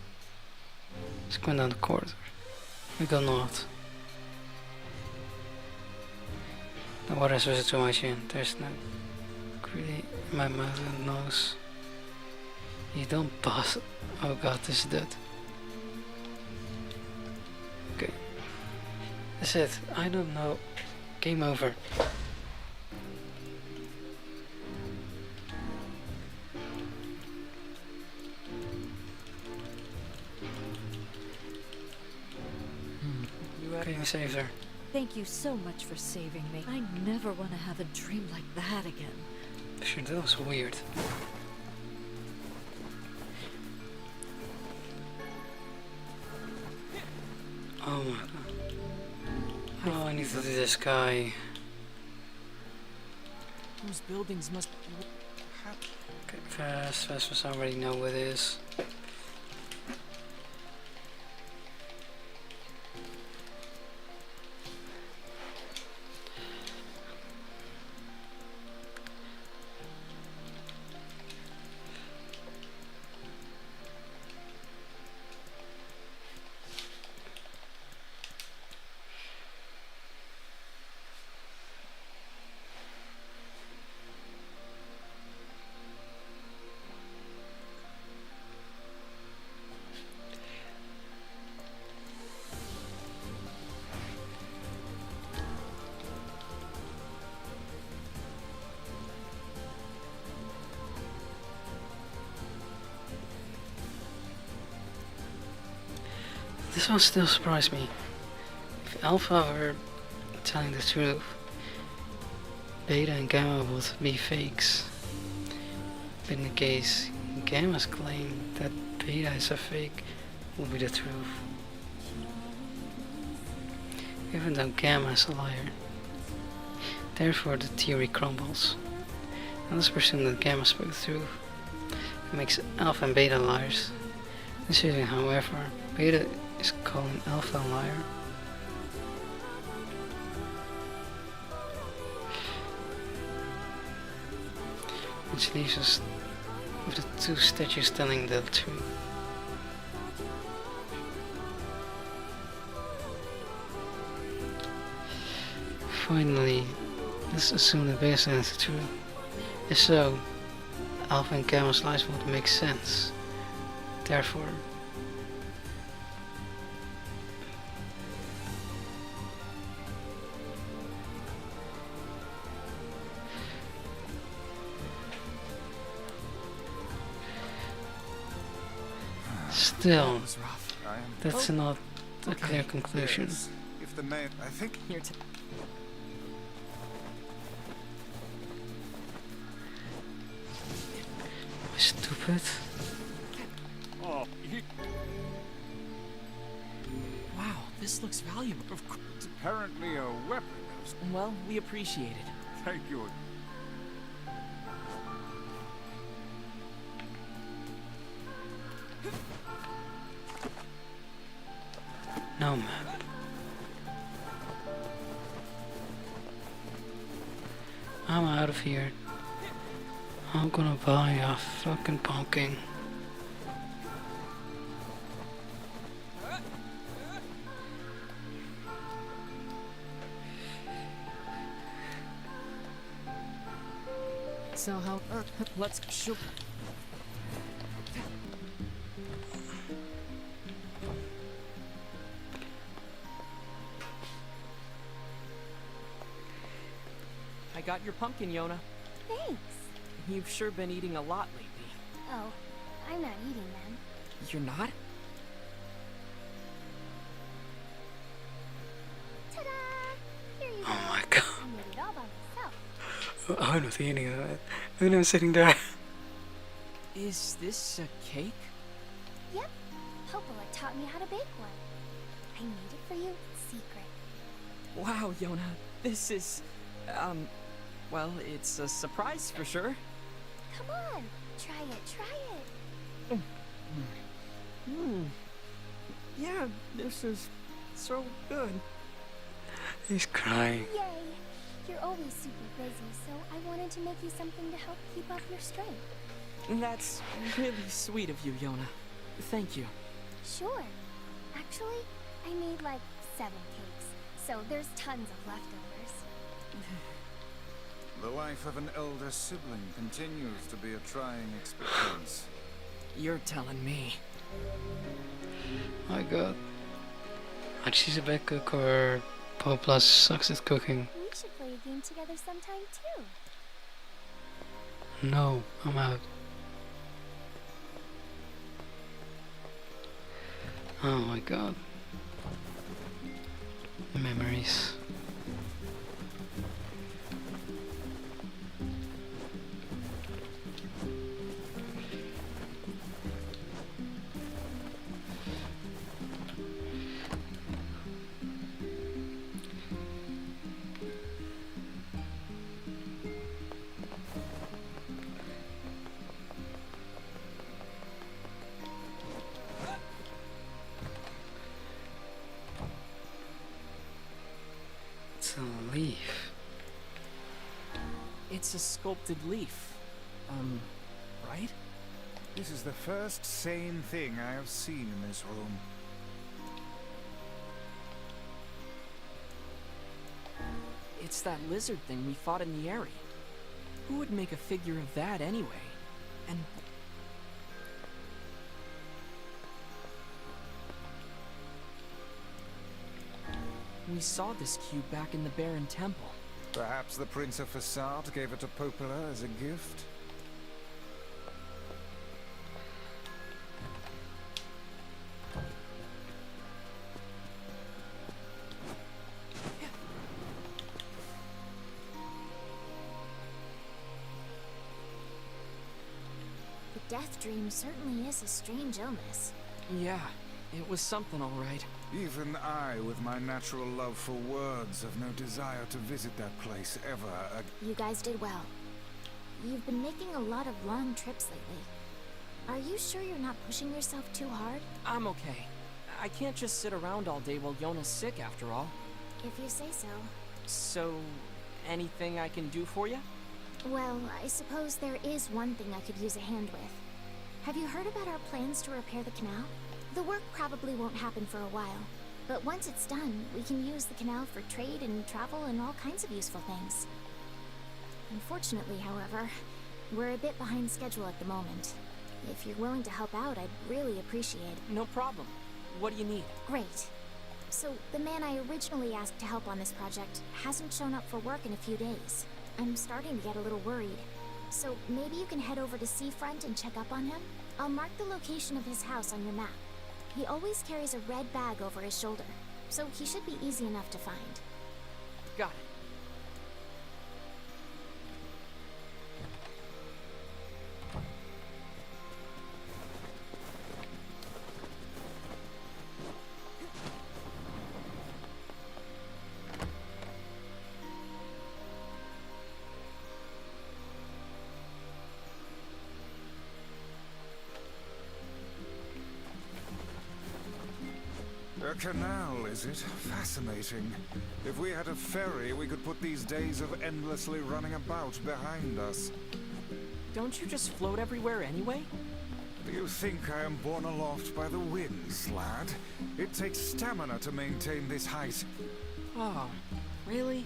S1: Let's go down the corridor. We go north. The water is visible to my chin. There's no greedy in my mouth and nose. You don't pass. Oh god, this is dead. Okay. That's it. I don't know. Game over. Okay, we saved her.
S7: Thank you so much for saving me. I never want to have a dream like that again.
S1: Sure, that was weird. Oh my god. Oh, I need to do this guy.
S2: Those buildings must...
S1: Okay, fast, I already know what it is. This one still surprised me. If Alpha were telling the truth, Beta and Gamma would be fakes. But in the case Gamma's claim that Beta is a fake will be the truth. Even though Gamma is a liar. Therefore the theory crumbles. And let's presume that Gamma spoke the truth. It makes Alpha and Beta liars. Considering, however, Beta is calling Alpha a liar. Which leaves us with the two statues telling the truth. Finally, let's assume that Beta is the truth. If so, Alpha and Gamma's lies would make sense. Therefore, still, that's not a clear conclusion.
S4: Yes. If the man, I think
S2: Here
S1: Stupid.
S5: Oh,
S2: Wow, this looks valuable.
S5: of course, it's apparently a weapon.
S2: Well, we appreciate it.
S5: Thank you.
S1: No map. I'm out of here. I'm gonna buy a fucking pumpkin.
S2: So how... let's shoot. I got your pumpkin, Yona.
S3: Thanks.
S2: You've sure been eating a lot lately.
S3: Oh, I'm not eating them.
S2: You're not?
S3: Ta-da! Here you go.
S1: Oh my god.
S3: I made it all by myself.
S1: Oh, I'm not eating that. And I'm sitting there.
S2: Is this a cake?
S3: Yep. Popola taught me how to bake one. I made it for you, secret.
S2: Wow, Yona, this is, well, it's a surprise for sure.
S3: Come on, try it, try it.
S2: Yeah, this is so good.
S1: He's crying.
S3: Yay! You're always super busy, so I wanted to make you something to help keep up your strength.
S2: That's really sweet of you, Yona. Thank you.
S3: Sure. Actually, I made like 7 cakes, so there's tons of leftovers.
S4: The life of an elder sibling continues to be a trying experience.
S2: You're telling me.
S1: My god. And she's a bad cook or Poplas sucks at cooking.
S3: We should play a game together sometime too.
S1: No, I'm out. Oh my god. Memories. It's a leaf.
S2: It's a sculpted leaf. Right?
S4: This is the first sane thing I have seen in this room.
S2: It's that lizard thing we fought in the area. Who would make a figure of that anyway? And we saw this cube back in the Baron Temple.
S4: Perhaps the Prince of Facade gave it to Popola as a gift?
S3: The death dream certainly is a strange illness.
S2: Yeah, it was something all right.
S4: Even I, with my natural love for words, have no desire to visit that place ever again.
S3: You guys did well. You've been making a lot of long trips lately. Are you sure you're not pushing yourself too hard?
S2: I'm okay. I can't just sit around all day while Yona's sick after all.
S3: If you say so.
S2: So, anything I can do for you?
S3: Well, I suppose there is one thing I could use a hand with. Have you heard about our plans to repair the canal? The work probably won't happen for a while, but once it's done, we can use the canal for trade and travel and all kinds of useful things. Unfortunately, however, we're a bit behind schedule at the moment. If you're willing to help out, I'd really appreciate it.
S2: No problem. What do you need?
S3: Great. So, the man I originally asked to help on this project hasn't shown up for work in a few days. I'm starting to get a little worried. So, maybe you can head over to Seafront and check up on him? I'll mark the location of his house on your map. He always carries a red bag over his shoulder, so he should be easy enough to find.
S2: Got it.
S4: A canal, is it? Fascinating. If we had a ferry, we could put these days of endlessly running about behind us.
S2: Don't you just float everywhere anyway?
S4: Do you think I am borne aloft by the winds, lad? It takes stamina to maintain this height.
S2: Oh, really?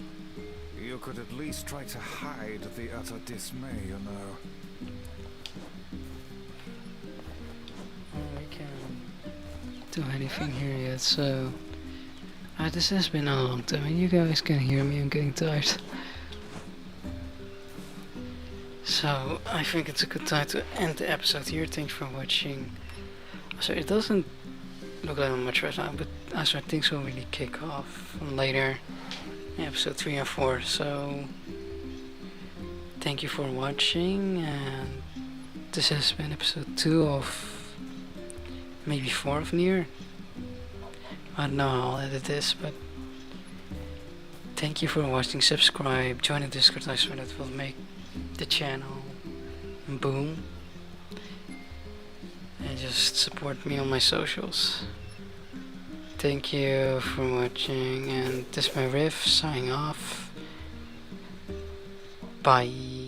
S4: You could at least try to hide the utter dismay, you know.
S1: We can't do anything here yet, so this has been a long time and you guys can hear me, I'm getting tired. So I think it's a good time to end the episode here. Thanks for watching. So it doesn't look like much right now, but I swear things will really kick off later in episode 3 and 4. So thank you for watching, and this has been episode 2 of maybe 4 of Nier. I don't know how I'll edit this, but thank you for watching. Subscribe, join the Discord. I swear that will make the channel boom. And just support me on my socials. Thank you for watching, and this is my Riff signing off. Bye.